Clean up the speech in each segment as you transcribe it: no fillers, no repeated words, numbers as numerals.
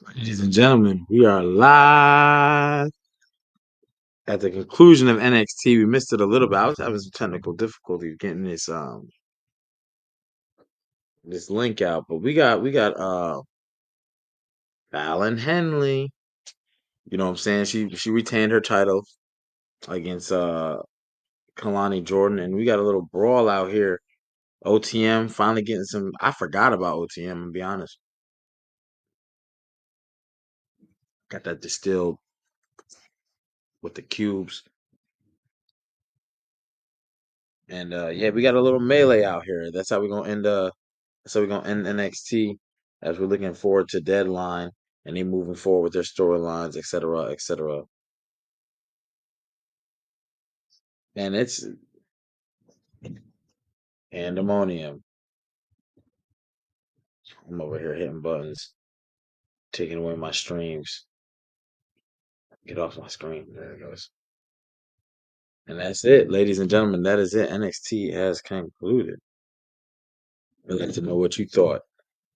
Ladies and gentlemen, we are live at the conclusion of NXT. We missed it a little bit. I was having some technical difficulties getting this link out, but we got Fallon Henley. You know what I'm saying? She retained her title against Kalani Jordan, and we got a little brawl out here. OTM finally getting some. I forgot about OTM. To be honest, got that distilled with the cubes, and yeah, we got a little melee out here. That's how we're gonna end. So we're gonna end NXT as we're looking forward to Deadline and they moving forward with their storylines, etc., etc. And it's pandemonium. I'm over here hitting buttons, taking away my streams. Get off my screen. There it goes. And that's it, ladies and gentlemen. That is it. NXT has concluded. I'd like to know what you thought.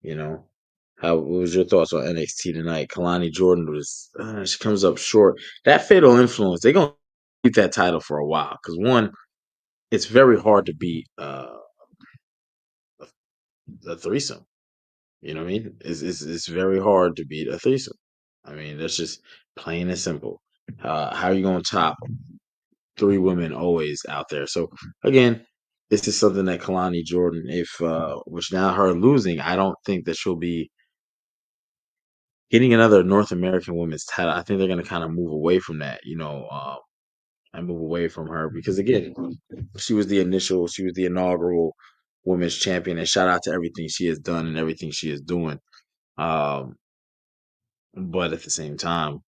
You know, what was your thoughts on NXT tonight? Kalani Jordan she comes up short. That Fatal Influence, they're gonna keep that title for a while because one, it's very hard to beat a threesome. You know what I mean? It's very hard to beat a threesome. I mean, that's just plain and simple. How are you going to top three women always out there? So again, this is something that Kalani Jordan, if which now her losing, I don't think that she'll be getting another North American women's title. I think they're going to kind of move away from that. And move away from her because again, she was the inaugural women's champion, and shout out to everything she has done and everything she is doing. Um, but at the same time,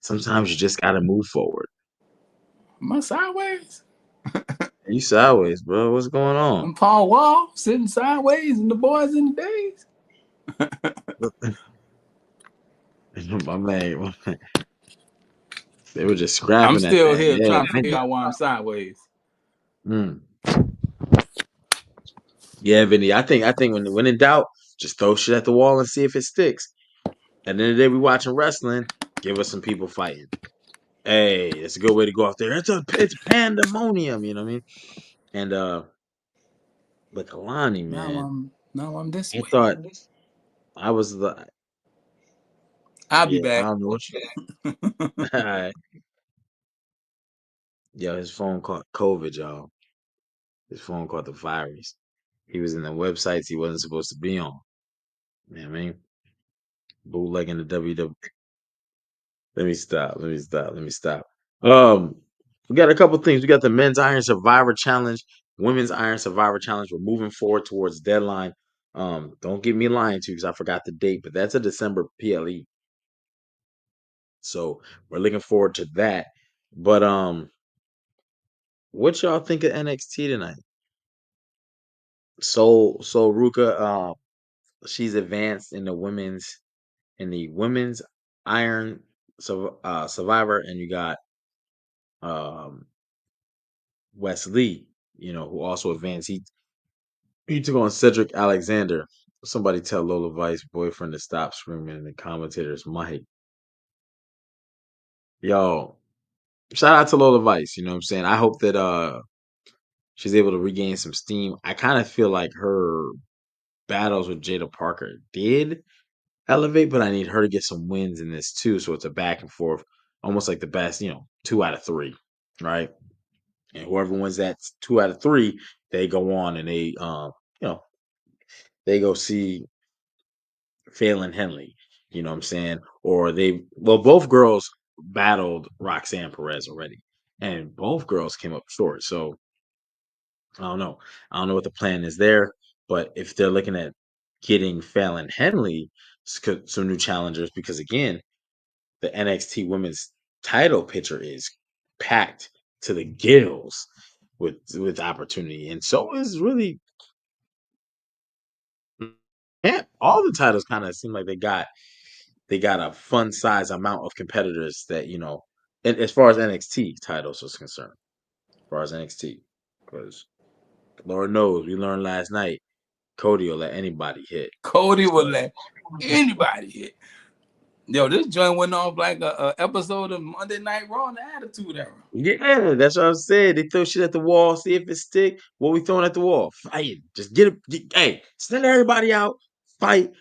sometimes you just got to move forward. Am I sideways? You sideways, bro. What's going on? I'm Paul Wall sitting sideways and the boys in the days. my man, they were just I'm scrapping at still that. here Yeah, trying to figure out why I'm sideways. mm. Yeah, Vinny. I think when in doubt, just throw shit at the wall and see if it sticks. At the end of the day, we watching wrestling. Give us some people fighting. Hey, it's a good way to go out there. It's pandemonium. You know what I mean? And but Kalani, man, Now I'm this I way. thought I was the I'll be yeah. I back. don't know what you. Yo, his phone caught COVID, y'all. His phone caught the virus. He was in the websites he wasn't supposed to be on. You know what I mean? Bootlegging the WW. Let me stop. Let me stop. Let me stop. Um, we got a couple things. We got the men's Iron Survivor Challenge, women's Iron Survivor Challenge. We're moving forward towards deadline. Don't get me lying to you because I forgot the date, but that's a December PLE. So we're looking forward to that. But what y'all think of NXT tonight? So Ruka, she's advanced in the women's Iron Survivor, and you got um Wes Lee, who also advanced. He took on Cedric Alexander. Somebody tell Lola Vice boyfriend to stop screaming in the commentator's mic. Yo, shout out to Lola Vice. You know what I'm saying? I hope that she's able to regain some steam. I kind of feel like her battles with Jada Parker did elevate, but I need her to get some wins in this too. So it's a back and forth, almost like the best, 2 out of 3, right? And whoever wins that 2 out of 3, they go on and you know, they go see Phelan Henley. You know what I'm saying? Or both girls battled Roxanne Perez already, and both girls came up short. So I don't know. I don't know what the plan is there, but if they're looking at getting Fallon Henley some new challengers, because again, the NXT Women's Title picture is packed to the gills with opportunity, and so is really yeah. All the titles kind of seem like they got a fun size amount of competitors that and as far as NXT titles was concerned, as far as NXT, because Lord knows we learned last night Cody will let anybody hit. Cody will So let Anybody. Yo, this joint went off like a episode of Monday Night Raw in the Attitude Era. Yeah, that's what I'm saying. They throw shit at the wall, see if it stick. What we throwing at the wall? Fight. Just get it. Hey, send everybody out. Fight.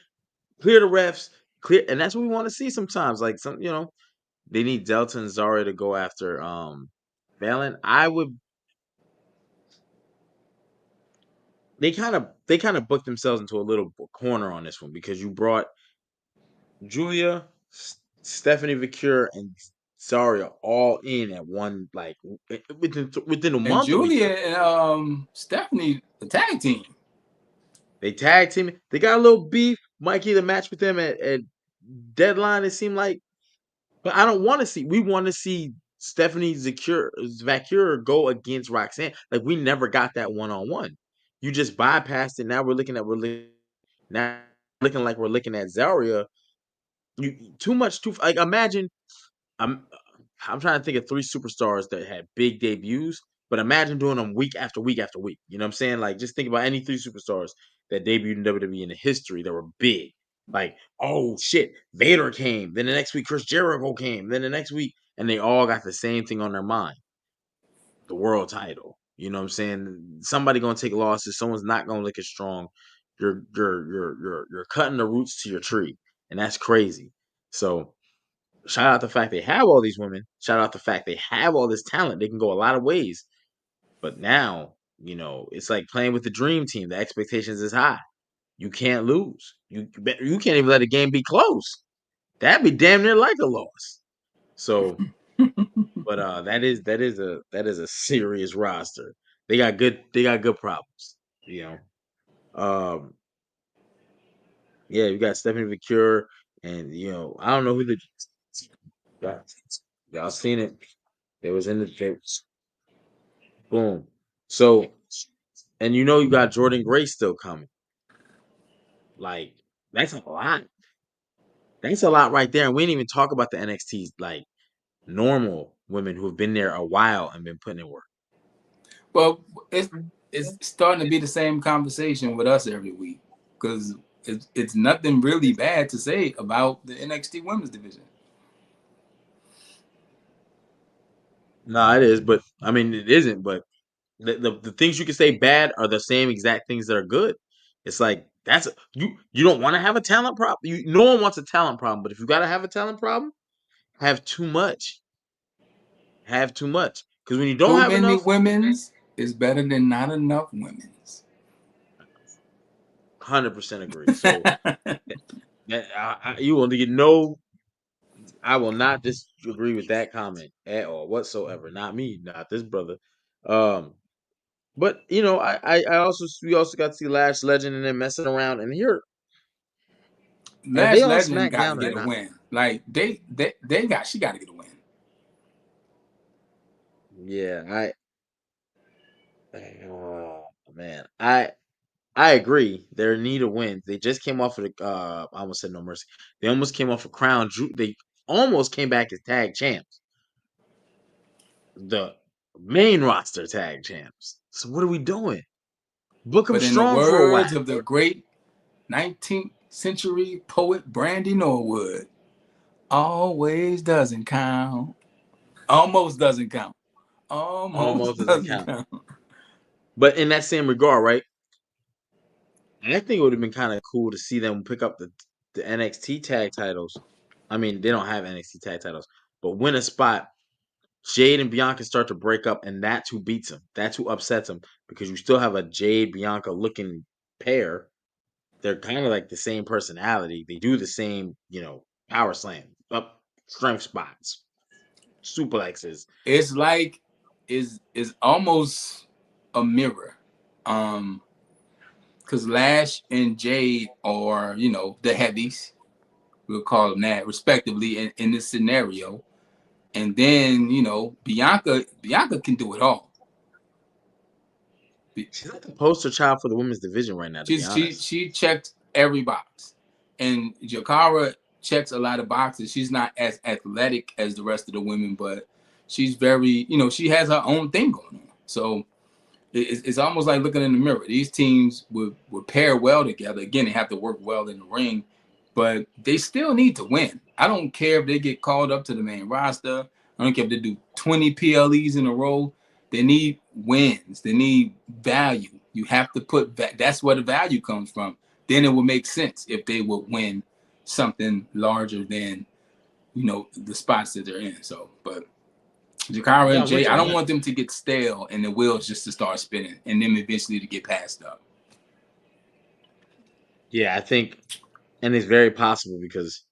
Clear the refs. Clear, and that's what we want to see sometimes. Like they need Delta and Zara to go after Valen. I would. They kind of booked themselves into a little corner on this one because you brought Julia, Stephanie Vicure, and Zarya all in at one within a And month of each Julia other. and Stephanie, the tag team. They tag team. They got a little beef. Mikey the match with them at Deadline. It seemed like, but I don't want to see. We want to see Stephanie Vacure go against Roxanne. Like we never got that 1-on-1. You just bypassed it. Now now looking like we're looking at Zarya. Too much. Too like imagine. I'm I'm trying to think of 3 superstars that had big debuts, but imagine doing them week after week after week. You know what I'm saying? Like just think about any 3 superstars that debuted in WWE in the history that were big. Like, oh shit, Vader came. Then the next week Chris Jericho came. Then the next week, and they all got the same thing on their mind: the world title. You know what I'm saying? Somebody gonna take losses. Someone's not gonna look as strong. You're cutting the roots to your tree, and that's crazy. So shout out the fact they have all these women. Shout out the fact they have all this talent. They can go a lot of ways. But now, it's like playing with the dream team. The expectations is high. You can't lose. You can't even let a game be close. That'd be damn near like a loss. So, but that is a serious roster. They got good problems. You um, yeah, you got Stephanie Vicure, and I don't know who the y'all seen it. They was in the boom. So, and you got Jordan Gray still coming. Like, that's a lot. That's a lot right there. And we didn't even talk about the NXT like normal women who have been there a while and been putting in work. Well, it's starting to be the same conversation with us every week because it's nothing really bad to say about the NXT Women's Division. No, it is, but I mean it isn't. But the things you can say bad are the same exact things that are good. It's like you don't want to have a talent problem. No one wants a talent problem, but if you gotta have a talent problem, have too much. Have too much. Because when you don't Too have many enough, women's is better than not enough women's. 100% agree. So you will get no. I will not disagree with that comment at all whatsoever. Not me, not this brother. Um, but I also we also got to see Lash Legend and then messing around. And here, are they Lash on Legend got to SmackDown or get a not? win. Like she got to get a win. Yeah, oh, man, I agree. They need a win. They just came off of the. I almost said No Mercy. They almost came off a crown. They almost came back as tag champs. The main roster tag champs. So what are we doing? Book them But in the strong for a while. words of the great 19th century poet Brandy Norwood, always doesn't count. Almost doesn't count. Almost Almost doesn't doesn't count. count. But in that same regard, right? I think it would have been kind of cool to see them pick up the NXT tag titles. I mean, they don't have NXT tag titles, but win a spot. Jade and Bianca start to break up, and that's who beats them. That's who upsets them because you still have a Jade Bianca looking pair. They're kind of like the same personality. They do the same, power slam, up strength spots, suplexes. It's like is almost a mirror. Because Lash and Jade are, the heavies. We'll call them that, respectively, in this scenario. And then, Bianca can do it all. She's like the poster child for the women's division right now, to be honest. She checked every box. And Jakara checks a lot of boxes. She's not as athletic as the rest of the women, but she's very, she has her own thing going on. So it's almost like looking in the mirror. These teams would pair well together. Again, they have to work well in the ring, but they still need to win. I don't care if they get called up to the main roster. I don't care if they do 20 PLEs in a row. They need wins. They need value. You have to put that's where the value comes from. Then it will make sense if they would win something larger than the spots that they're in. So, but Jakara Yeah, and I'm with Jay, you I on don't that. want them to get stale and the wheels just to start spinning and them eventually to get passed up. Yeah, I think, and it's very possible because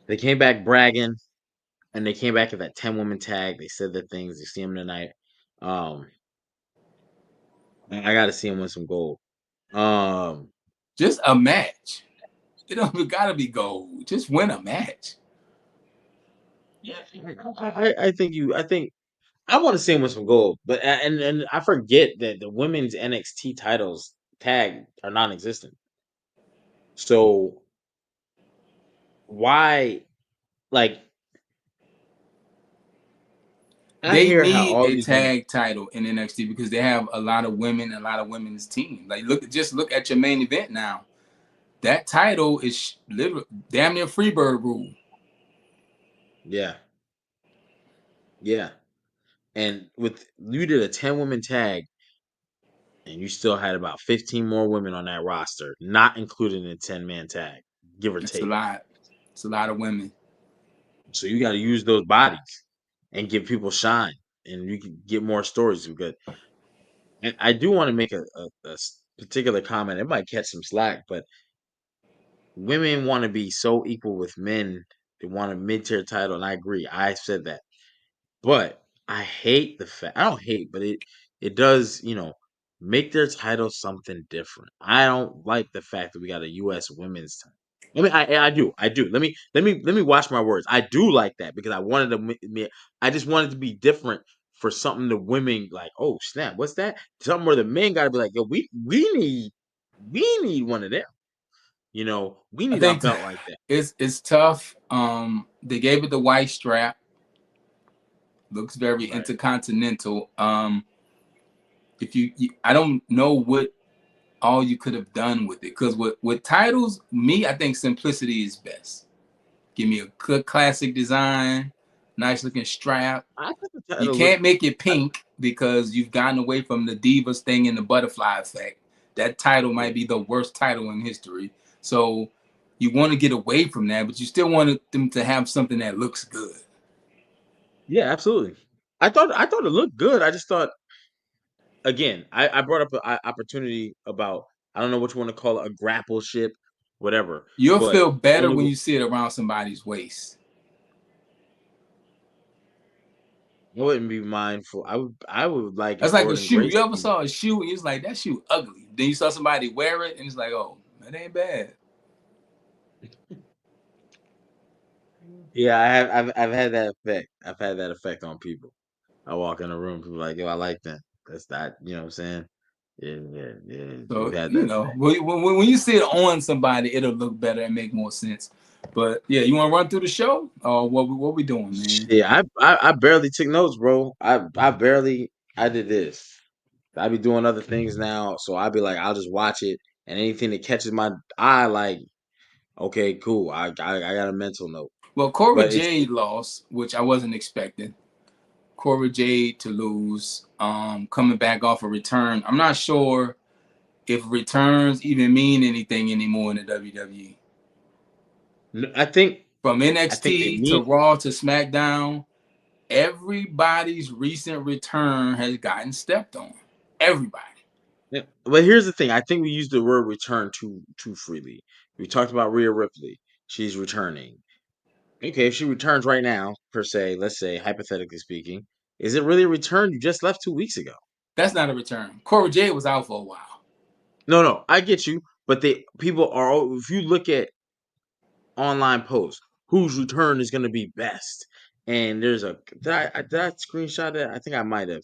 they came back bragging, and they came back at that 10 woman tag. They said their things. You see them tonight. Um, I got to see them win some gold. Um, Just a match. It don't gotta be gold. Just win a match. yeah, I think I think I want to see them win some gold, but and I forget that the women's NXT titles tag are non-existent. So why, like, I They hear how need all a these women. tag title in NXT because they have a lot of women, a lot of women's team. Like look at your main event now. That title is literally damn near Freebird rule. Yeah, yeah, and with you did a 10 woman tag, and you still had about 15 more women on that roster, not including the 10 man tag, give or It's a take. lot. It's a lot of women. So you got to use those bodies and give people shine, and you can get more stories. Because, and I do want to make a particular comment. It might catch some slack, but women want to be so equal with men. They want a mid-tier title, and I agree. I said that. But I hate the fact, I don't hate, but it does, make their title something different. I don't like the fact that we got a US women's title. I mean, I do. I do. Let me watch my words. I do like that because I wanted to I just wanted to be different for something the women like, oh snap, what's that? Something where the men gotta be like, yo, we need one of them. We I need a think belt like that. it's tough. They gave it the white strap. Looks very Right. intercontinental. If I don't know what all you could have done with it because with titles, I think simplicity is best. Give me a good classic design, nice looking strap. I thought the You title can't looked make it pink because you've gotten away from the Divas thing and the butterfly effect. That title yeah. might be the worst title in history. So you want to get away from that, but you still want them to have something that looks good. Yeah, absolutely. I thought it looked good. I just thought, again, I brought up an opportunity about, I don't know what you want to call it, a grapple ship, whatever. You'll But feel better only when you see it around somebody's waist. I wouldn't be mindful. I would like That's if like a Jordan shoe. Grace. You ever saw a shoe and it's like that shoe ugly. Then you saw somebody wear it and it's like, oh, that ain't bad. Yeah, I've had that effect. I've had that effect on people. I walk in a room, people like, yo, I like that. That's not, you know what I'm saying? Yeah, yeah, yeah. We've So had that effect. when you see it on somebody, it'll look better and make more sense. But yeah, you want to run through the show or what we doing, man? Yeah, I barely took notes, bro. I did this. I be doing other things now, so I'll be like, I'll just watch it, and anything that catches my eye, like, okay, cool. I got a mental note, Well, Cora but it's Jade lost, which I wasn't expecting. Cora Jade to lose, coming back off a return. I'm not sure if returns even mean anything anymore in the WWE. I think From I think they NXT to mean. Raw to SmackDown, everybody's recent return has gotten stepped on. Everybody. Yeah, but here's the thing. I think we use the word return too freely. We talked about Rhea Ripley. She's returning. Okay, if she returns right now, per se, let's say hypothetically speaking, is it really a return? You just left 2 weeks ago. That's not a return. Cora Jade was out for a while. No, no, I get you, but they people are. If you look at online posts, whose return is going to be best, and there's a did I screenshot that? I think I might have.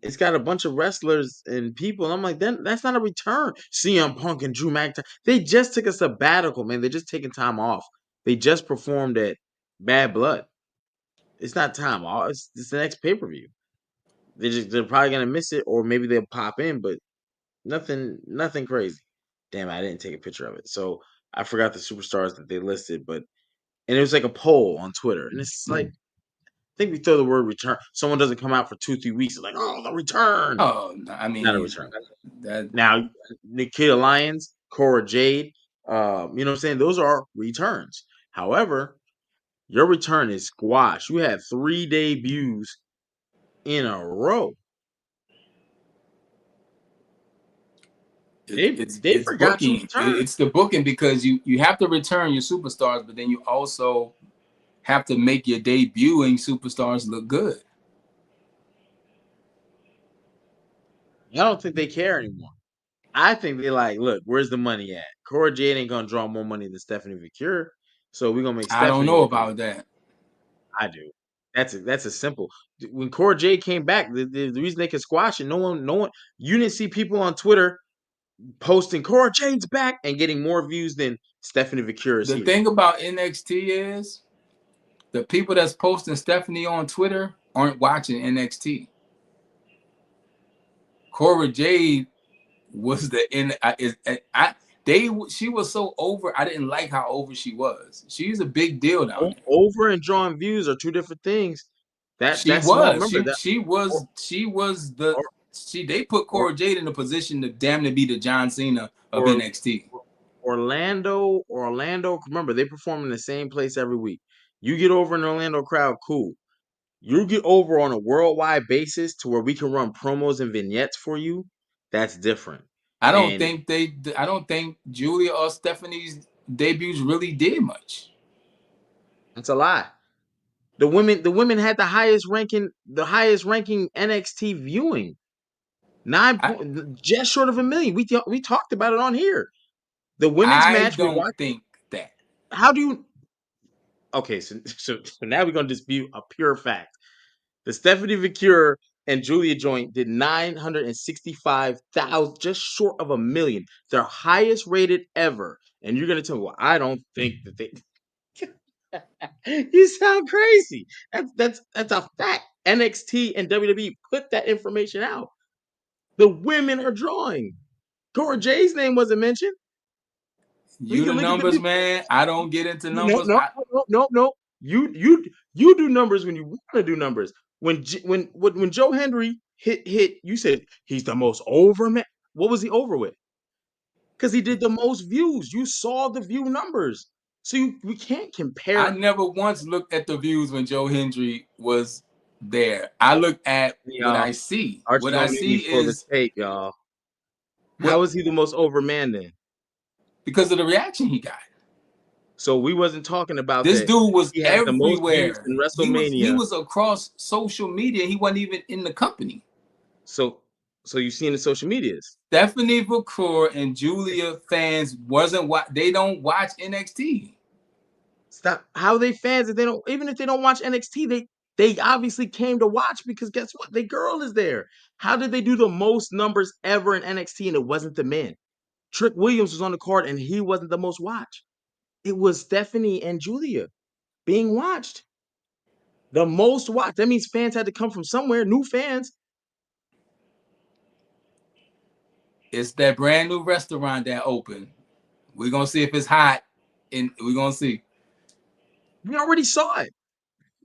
It's got a bunch of wrestlers and people. And I'm like, then that's not a return. CM Punk and Drew McIntyre, they just took a sabbatical, man. They're just taking time off. They just performed at Bad Blood. It's not time off. It's the next pay per view. They're probably gonna miss it, or maybe they'll pop in, but nothing crazy. damn, I didn't take a picture of it. So I forgot the superstars that they listed, but and it was like a poll on Twitter, and it's like I think we throw the word return. Someone doesn't come out for 2-3 weeks. It's like, oh, the return. Oh, I Not a mean return. that Now, Nikita Lyons, Cora Jade, you know what I'm saying? Those are returns. However, your return is squash. You had 3 debuts in a row. They it's forgot to booking. return. It's the booking because you have to return your superstars, but then you also have to make your debuting superstars look good. I don't think they care anymore. I think they like, look, where's the money at? Cora Jade ain't gonna draw more money than Stephanie Vicure, so we're gonna make I don't Stephanie know look good. about that. I do. That's a simple. When Cora Jade came back, the reason they could squash it, no one, you didn't see people on Twitter posting Cora Jade's back and getting more views than Stephanie Vicure is The here. thing about NXT is the people that's posting Stephanie on Twitter aren't watching NXT. Cora Jade was she was so over. I didn't like how over she was. She's a big deal down there. Over and drawing views are two different things. She That's small. was. Remember that. She was the Or, they put or, Cora Jade in a position to damn near be the John Cena of or NXT. Orlando. Remember, they perform in the same place every week. You get over an Orlando crowd, cool. You get over on a worldwide basis to where we can run promos and vignettes for you. That's different. I don't And think Julia or Stephanie's debuts really did much. it's a lie. The women had the highest ranking NXT viewing. Just short of 1 million. We talked about it on here. The women's I match we don't watched. think that. How do you? Okay, so now we're gonna dispute a pure fact. The Stephanie Vicure and Julia joint did 965,000, just short of 1 million, their highest rated ever. And you're gonna tell me, well, I don't think that they. You sound crazy. That's a fact. NXT and WWE put that information out. The women are drawing. Cora Jay's name wasn't mentioned. We You can the look at the numbers, man. I don't get into no, numbers. no, no, no, no. You do numbers when you want to do numbers. When Joe Hendry hit, you said he's the most over man. What was he over with? Because he did the most views. You saw the view numbers, so we can't I compare. never once looked at the views when Joe Hendry was there. I look at what I see. Archie What I gonna make me see pull the is tape, y'all. How what is he the most over man then? because of the reaction he got. So we wasn't talking about This that. dude was He had the most views everywhere. in He WrestleMania. was across social media. He wasn't even in the company. So you seen the social medias. Stephanie Vicure and Julia fans wasn't what they don't watch NXT. Stop. How are they fans if they don't? Even if they don't watch NXT, they obviously came to watch because guess what? The girl is there. How did they do the most numbers ever in NXT and it wasn't the men? Trick Williams was on the card and he wasn't the most watched. It was Stephanie and Julia being watched. The most watched. That means fans had to come from somewhere. New fans. It's that brand new restaurant that opened. We're gonna see if it's hot, and we're gonna see. We already saw it.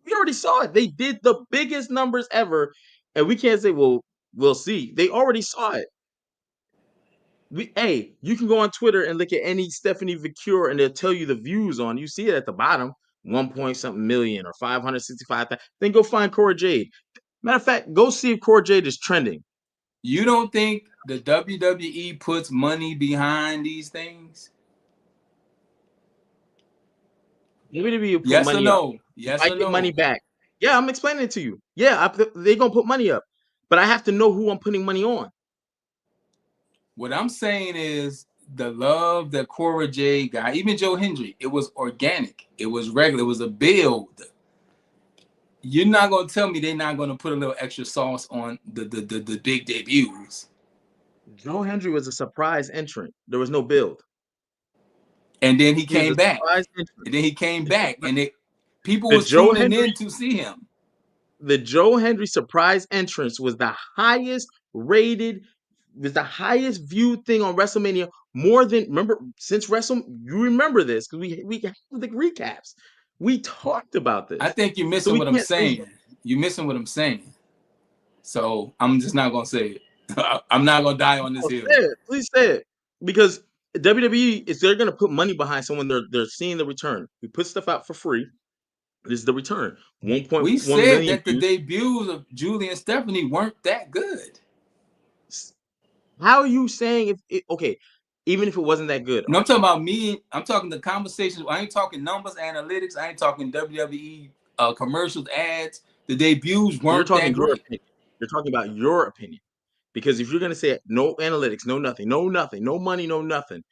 We already saw it. They did the biggest numbers ever, and we can't say, well, we'll see. They already saw it. Hey, you can go on Twitter and look at any Stephanie Vicure, and they'll tell you the views on. You see it at the bottom, 1 point something million or 565,000. Then go find Cora Jade. Matter of fact, go see if Cora Jade is trending. You don't think the WWE puts money behind these things? WWE will put Yes or money up. no? Yes I or get money no? back. Yeah, I'm explaining it to you. Yeah, they're gonna put money up, but I have to know who I'm putting money on. What I'm saying is the love that Cora Jade got, even Joe Hendry, it was organic. It was regular. It was a build. You're not gonna tell me they're not gonna put a little extra sauce on the big debuts. Joe Hendry was a surprise entrant. There was no build. And then he He was came a back. surprise entrant. And then he came back, and people The was Joe tuning Hendry in to see him. the Joe Hendry surprise entrance was the highest rated, was the highest viewed thing on WrestleMania more than remember since Wrestle. You remember this because we have the recaps. We talked about this. I think you're So missing we what I'm can't say saying. You're missing what I'm saying. So I'm just not gonna say it. I'm not gonna die on this oh, hill. say it. Please say it because WWE is they're going to put money behind someone they're seeing the return. We put stuff out for free. This is the return. We 1.1 said million that the views. debuts of Julie and Stephanie weren't that good. How are you saying okay, even if it wasn't that good, No, I'm Archie? talking about me. I'm talking the conversations. I ain't talking numbers, analytics. I ain't talking WWE commercials, ads. The debuts You're weren't talking that your great. opinion. You're talking about your opinion. Because if you're going to say no analytics, no nothing, no money, no nothing,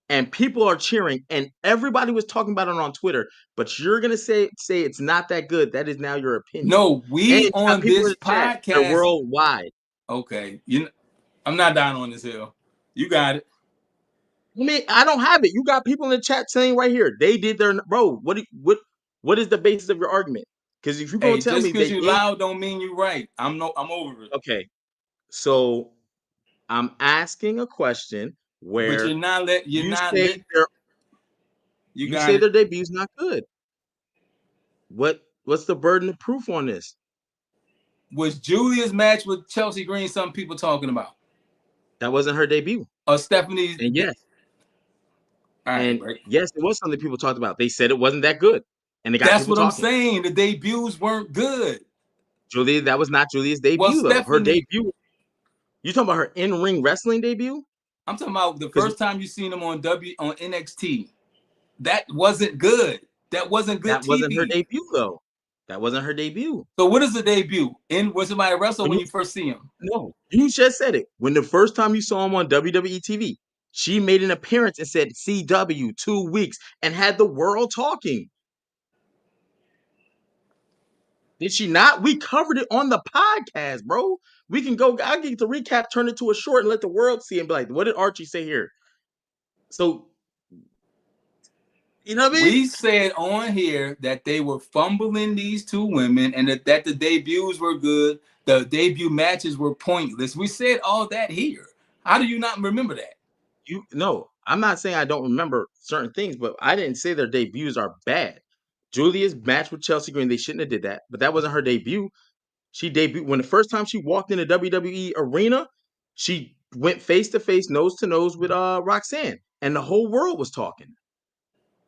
and people are cheering, and everybody was talking about it on Twitter, but you're going to say it's not that good. That is now your opinion. No, And we you got on people in this the chat. They're podcast. worldwide. Okay, I'm not dying on this hill. You got it. I mean, I don't have it. You got people in the chat saying right here they did their bro. What is the basis of your argument? Because if you're gonna Hey, tell just me because they you did, loud don't mean you right. I'm over it. okay. So I'm asking a question But where you're you not say let their you you got say it. their debut's not good. What's the burden of proof on this? Was Julia's match with Chelsea Green something people talking about? That wasn't her debut. Or Stephanie's And all right, right. yes, it was something people talked about. They said it wasn't that good, and it got That's people what I'm talking. saying. The debuts weren't good. Julia, that was not Julia's Well, debut though. Her Stephanie, debut. You talking about her in-ring wrestling debut? I'm talking about the Because first time you seen them on NXT. That wasn't good. That wasn't good that wasn't her TV. debut though. That wasn't her debut. So what is the debut? In was somebody wrestle When when you you first see him? no, you just said it. When the first time you saw him on WWE TV, she made an appearance and said CW 2 weeks and had the world talking. Did she not? We covered it on the podcast, bro. We can go. I'll get the recap, turn it to a short, and let the world see and be like, what did Archie say here? So, you know what I mean? We said on here that they were fumbling these two women and that the debuts were good. The debut matches were pointless. We said all that here. How do you not remember that? You no, I'm not saying I don't remember certain things, but I didn't say their debuts are bad. Julia's match with Chelsea Green, they shouldn't have did that, but that wasn't her debut. She debuted when the first time she walked in the WWE arena, she went face to face, nose to nose with Roxanne, and the whole world was talking.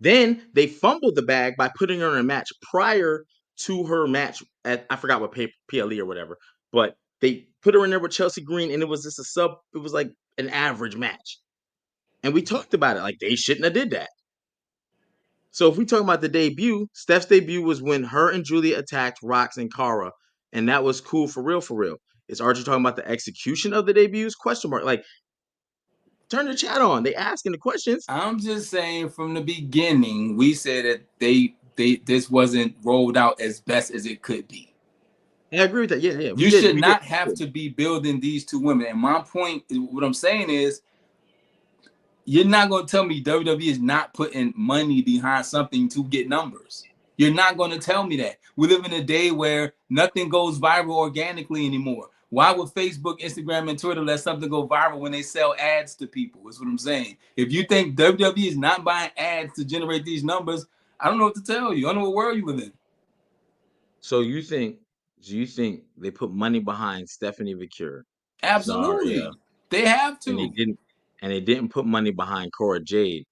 Then they fumbled the bag by putting her in a match prior to her match at I forgot what PLE or whatever, but they put her in there with Chelsea Green, and it was just a sub. It was like an average match, and we talked about it like they shouldn't have did that. So if we talk about the debut, Steph's debut was when her and Julia attacked Rox and Cara, and that was cool for real, for real. Is Archie talking about the execution of the debuts? Question mark. Like, turn the chat on. They asking the questions. I'm just saying from the beginning, we said that they this wasn't rolled out as best as it could be. I agree with that. Yeah, yeah. You should We did. not have to be building these two women. And my point, what I'm saying is, you're not going to tell me WWE is not putting money behind something to get numbers. You're not going to tell me that. We live in a day where nothing goes viral organically anymore. Why would Facebook, Instagram, and Twitter let something go viral when they sell ads to people? Is what I'm saying. If you think WWE is not buying ads to generate these numbers, I don't know what to tell you. I don't know what world you live in. So do you think they put money behind Stephanie Vicure, Zaria, Absolutely. They have and they to. didn't and they didn't put money behind Cora Jade,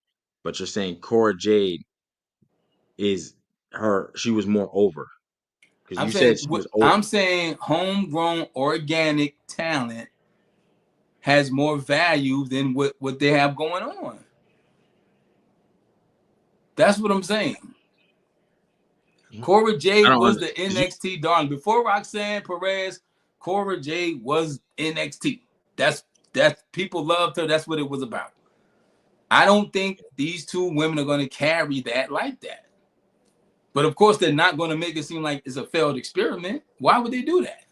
but you're saying Cora Jade is she was more over because you said she was over. I'm saying homegrown organic talent has more value than what they have going on. That's what I'm saying. Cora I Jade don't was the understand. NXT darling. Before Roxanne Perez, Cora Jade was NXT. That's people loved her. That's what it was about. I don't think these two women are going to carry that like that. But of course, they're not going to make it seem like it's a failed experiment. Why would they do that?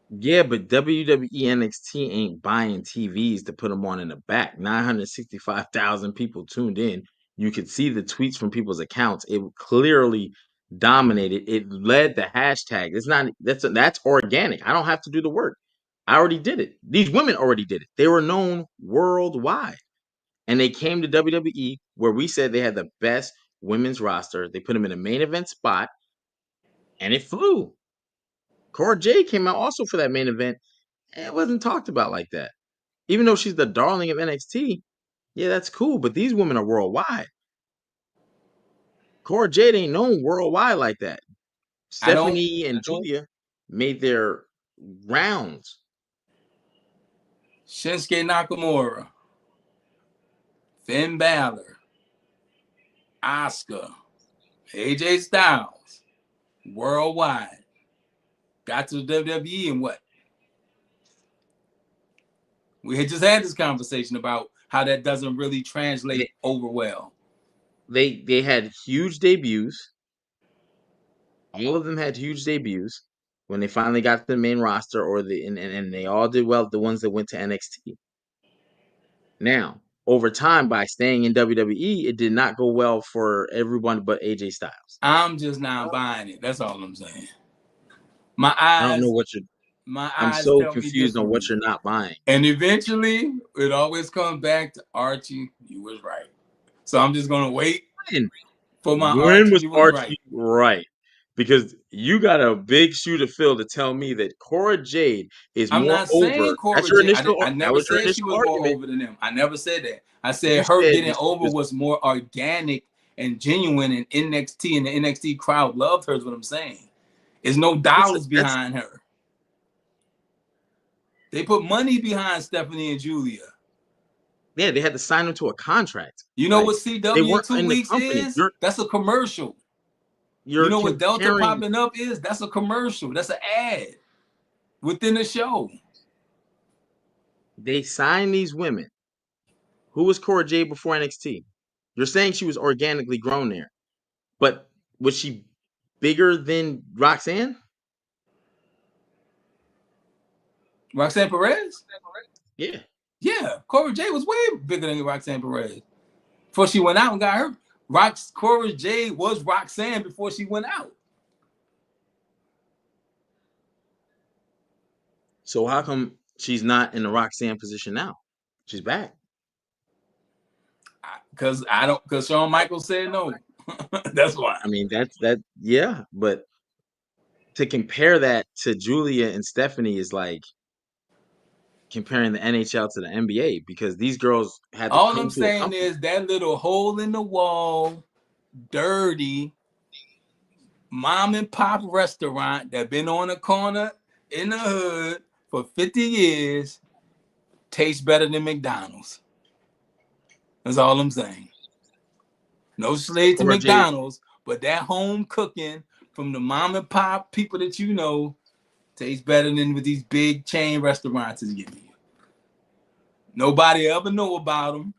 Yeah, but WWE NXT ain't buying TVs to put them on in the back. 965,000 people tuned in. You could see the tweets from people's accounts. It clearly dominated. It led the hashtag. It's not that's organic. I don't have to do the work. I already did it. These women already did it. They were known worldwide. and they came to WWE where we said they had the best women's roster. They put them in a main event spot, and it flew. Cora Jade came out also for that main event, and it wasn't talked about like that. Even though she's the darling of NXT, yeah, that's cool. But these women are worldwide. Cora Jade ain't known worldwide like that. I don't. Stephanie and Julia made their rounds. Shinsuke Nakamura, Finn Balor, Asuka, AJ Styles, worldwide. Got to the WWE and what? We had just had this conversation about how that doesn't really translate over well. They had huge debuts. All of them had huge debuts when they finally got to the main roster, or and they all did well. The ones that went to NXT. Now, over time, by staying in WWE, it did not go well for everyone but AJ Styles. I'm just not buying it. That's all I'm saying. I don't know what you're. My I'm eyes so tell me confused on what you're differently. not buying. And eventually, it always comes back to Archie. You was right. So I'm just gonna wait for my When Archie. was You was Archie right. right? Because you got a big shoe to fill to tell me that Cora Jade is I'm more not saying over. Cora That's your Jade. initial. I That never was your said she initial was more argument. over than them. I never said that. I You said her said getting that over was more organic and genuine, and NXT and the NXT crowd loved her. Is what I'm saying. There's no dollars behind her. They put money behind Stephanie and Julia. Yeah, they had to sign them to a contract. You know Like, what they CW in weren't 2 in the weeks company. is? That's a commercial. You're You know what Delta comparing. popping up is? That's a commercial. That's an ad within the show. They signed these women. Who was Cora Jade before NXT? You're saying she was organically grown there, but was she bigger than Roxanne? Roxanne Perez? Yeah. Yeah, Cora Jade was way bigger than Roxanne Perez. Before she went out and got hurt, Cora Jade was Roxanne before she went out. So how come she's not in the Roxanne position now? She's back. Because Shawn Michaels said no. That's why. I mean, yeah, but to compare that to Julia and Stephanie is like comparing the NHL to the NBA, because these girls had to All come I'm to a saying company. is that little hole in the wall, dirty, mom and pop restaurant that been on the corner in the hood for 50 years tastes better than McDonald's. That's all I'm saying. No slave to Cora Jade, McDonald's, but that home cooking from the mom and pop people that you know tastes better than with these big chain restaurants is giving you. Nobody ever know about them.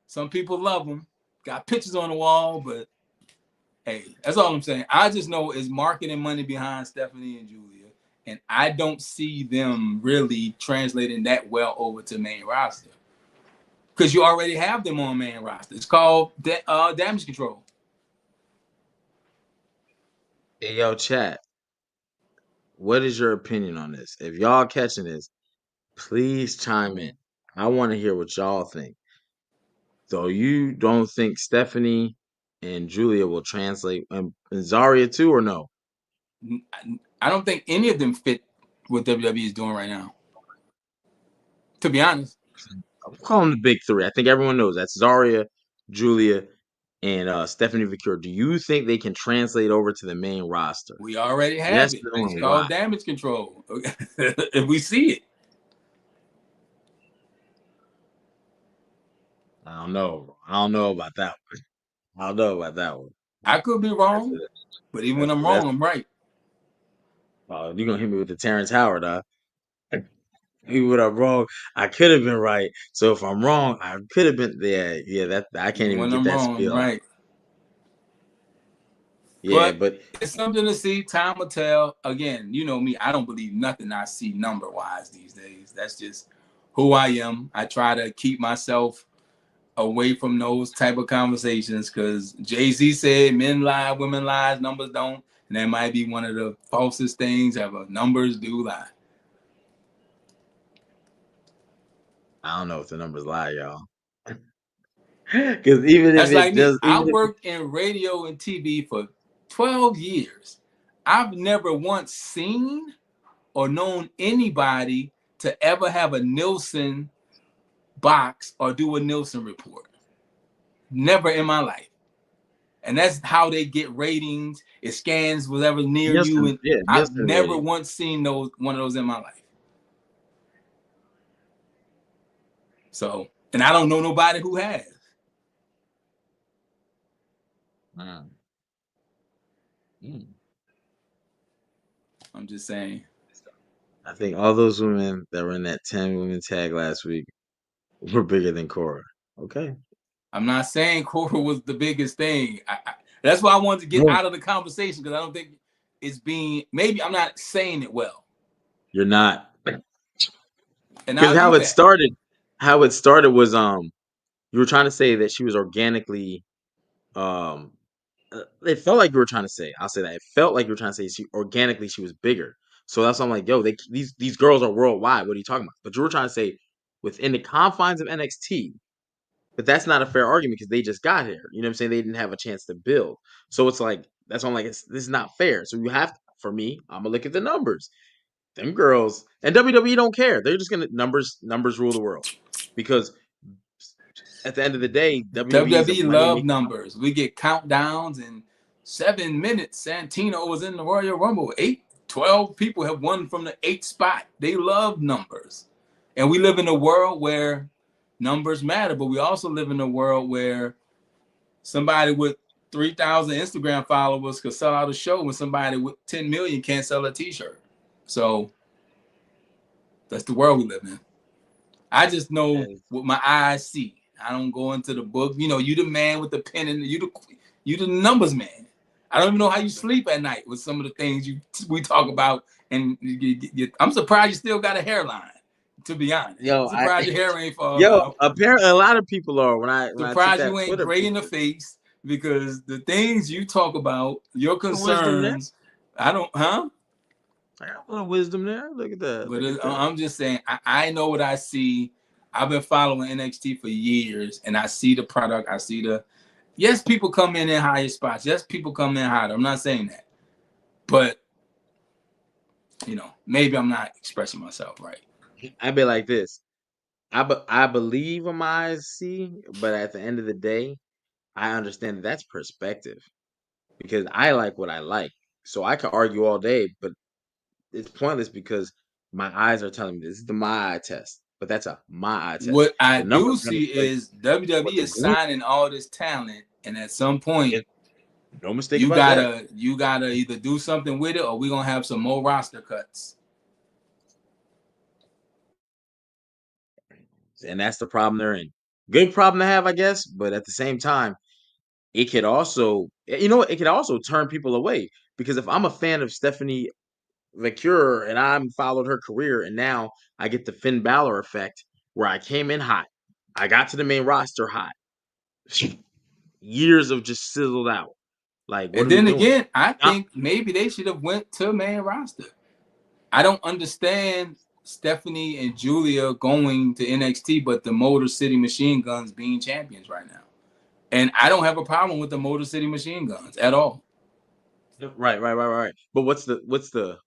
Some people love them. Got pictures on the wall, but hey, that's all I'm saying. I just know it's marketing money behind Stephanie and Julia, and I don't see them really translating that well over to main roster because you already have them on main roster. It's called Damage Control. hey, yo, chat. What is your opinion on this? If y'all catching this, please chime in. I want to hear what y'all think. So you don't think Stephanie and Julia will translate, and Zarya too, or no? I don't think any of them fit what WWE is doing right now. To be honest, I'm calling the big three. I think everyone knows that's Zarya, Julia, and Stephanie Vicur. Do you think they can translate over to the main roster? we already have Yes it. or no, It's and why? called Damage Control. If we see it, I don't know. I don't know about that one. I don't know about that one. I could be That's wrong, it. but even when I'm That's. wrong, I'm right. You're gonna hit me with the Terrence Howard, huh? What I'm wrong, I could have been right. So if I'm wrong, I could have been. Yeah, yeah. That I can't Even even when get I'm that wrong, I'm spiel out. right. Yeah, But but it's something to see. Time will tell. Again, you know me. I don't believe nothing I see number wise these days. That's just who I am. I try to keep myself away from those type of conversations because Jay-Z said men lie, women lie, numbers don't. And that might be one of the falsest things ever. Numbers do lie. I don't know if the numbers lie, y'all. Because even if That's it like me. does, I even if worked in radio and TV for 12 years. I've never once seen or known anybody to ever have a Nielsen box or do a Nielsen report. Never in my life. And that's how they get ratings. It scans whatever near you. Nielsen, And yeah, I've Nielsen never rating. once seen one of those in my life. So, and I don't know nobody who has. Mm. I'm just saying. I think all those women that were in that 10 women tag last week were bigger than Cora. Okay. I'm not saying Cora was the biggest thing. That's why I wanted to get No, out of the conversation because I don't think it's being. Maybe I'm not saying it well, you're not. and Because I'll do that. how it started was you were trying to say that she was organically um it felt like you were trying to say, I'll say that. It felt like you were trying to say she was bigger. So that's why I'm like, yo, these girls are worldwide. What are you talking about? But you were trying to say within the confines of NXT. But that's not a fair argument because they just got here. You know what I'm saying? They didn't have a chance to build. So it's like that's why I'm like, this is not fair. So you have to, for me, I'm gonna look at the numbers. Them girls and WWE don't care. They're just gonna numbers rule the world. Because at the end of the day, WWE is a WWE money love making. numbers. We get countdowns in 7 minutes. Santino was in the Royal Rumble. 12 people have won from the 8th spot. They love numbers. And we live in a world where numbers matter, but we also live in a world where somebody with 3,000 Instagram followers could sell out a show when somebody with 10 million can't sell a t-shirt. So that's the world we live in. I just know what my eyes see. I don't go into the book. You know, you the man with the pen and you the numbers man. I don't even know how you sleep at night with some of the things we talk about. And I'm surprised you still got a hairline. To be honest, Yo, I'm surprised your hair ain't falling yo, out. apparently a lot of people are when I took Surprised that you ain't Twitter gray in the picture. face because the things you talk about, your Wisdom there. concerns, I don't, huh? I got a little wisdom there. Look at that. But Look at that. I'm just saying, I know what I see. I've been following NXT for years, and I see the product. I see yes, people come in higher spots. Yes, people come in higher. I'm not saying that, but maybe I'm not expressing myself right. I'd be like this. I believe what my eyes see, but at the end of the day, I understand that's perspective because I like what I like. So I can argue all day, but it's pointless because my eyes are telling me this is the my eye test. But that's a my eye test. What I The numbers do are going see to tell you is what WWE the is group. signing all this talent, and at some point, No mistake you about that. gotta either do something with it, or we're gonna have some more roster cuts. And that's the problem they're in. Good problem to have, I guess, but at the same time, it could also, it could also turn people away because if I'm a fan of Stephanie McCure and I'm followed her career and now I get the Finn Balor effect where I came in hot, I got to the main roster hot, years of just sizzled out. Like, what And are we then doing? again, I think maybe they should have went to main roster. I don't understand Stephanie and Julia going to NXT, but the Motor City Machine Guns being champions right now. And I don't have a problem with the Motor City Machine Guns at all. Right. But what's the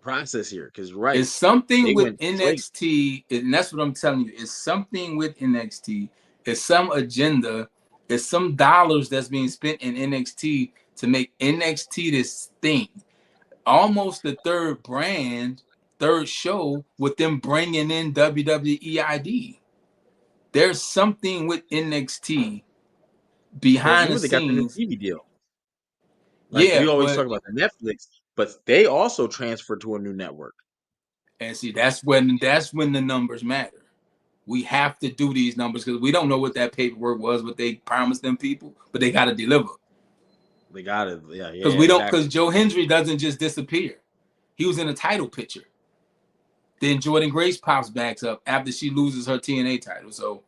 process here? Because It's something they with went straight. NXT, and that's what I'm telling you. It's something with NXT. It's some agenda. It's some dollars that's being spent in NXT to make NXT this thing. Almost the third brand, third show with them bringing in WWE ID. There's something with NXT Well, behind the remember they got the new scenes. TV deal. Like we Yeah, always but talk about the Netflix, but they also transferred to a new network. and see that's when the numbers matter. We have to do these numbers because we don't know what that paperwork was, what they promised them people, but they got to deliver. They got it. Because Yeah, we don't, because exactly. Joe Hendry doesn't just disappear. He was in a title picture. Then Jordan Grace pops back up after she loses her TNA title. So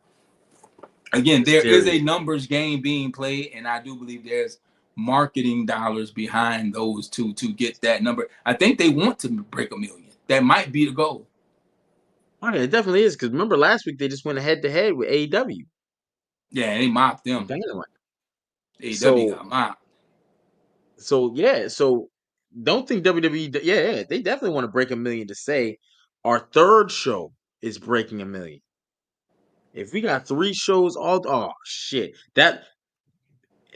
again, there is a Mysterious. numbers game being played, and I do believe there's marketing dollars behind those two to get that number. I think they want to break 1 million. That might be the goal. Oh, yeah, it definitely is. Because remember last week they just went head to head with AEW Yeah, they mopped on them. Dynamite. AEW So got mopped. yeah, so don't think WWE. Yeah, they definitely want to break 1 million to say our third show is breaking 1 million. If we got 3 shows, all oh shit, that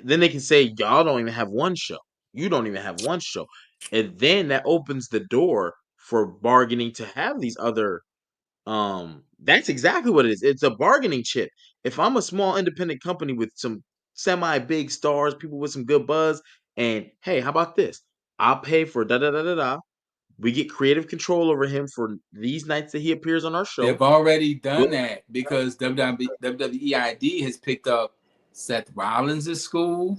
then they can say y'all don't even have one show. You don't even have one show, and then that opens the door for bargaining to have these other. That's exactly what it is. It's a bargaining chip. If I'm a small independent company with some semi big stars, people with some good buzz, and hey, how about this? I'll pay for da da da da da. We get creative control over him for these nights that he appears on our show. They've already done We'll, that because WWEID has picked up Seth Rollins' school,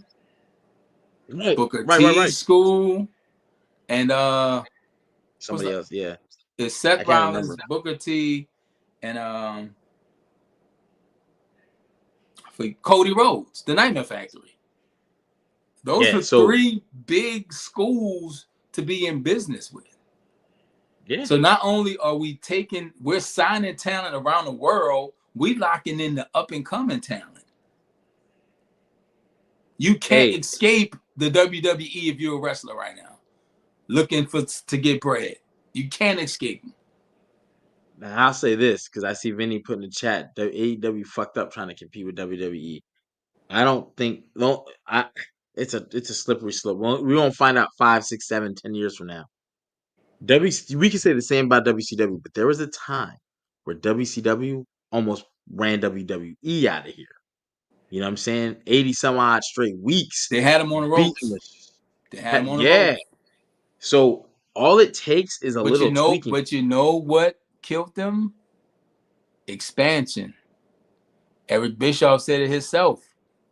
right, Booker right, right, right. T's school, and what's Somebody up? else, yeah, It's I Seth can't Rollins, remember. Booker T, and for Cody Rhodes, the Nightmare Factory. Those Yeah, are so 3 big schools to be in business with. yeah, So not only are we're signing talent around the world, we locking in the up and coming talent. You can't hey, escape the WWE if you're a wrestler right now, looking to get bread. You can't escape them. now I'll say this because I see Vinny put in the chat. The AEW fucked up trying to compete with WWE. I don't think no. It's a slippery slope. We won't find out 5, 6, 7, 10 years from now. We can say the same about WCW, but there was a time where WCW almost ran WWE out of here. You know what I'm saying? 80 some odd straight weeks They had them on the beating ropes. the They had them on the yeah. ropes. So all it takes is a But little tweaking. you know what killed them? Expansion. Eric Bischoff said it himself.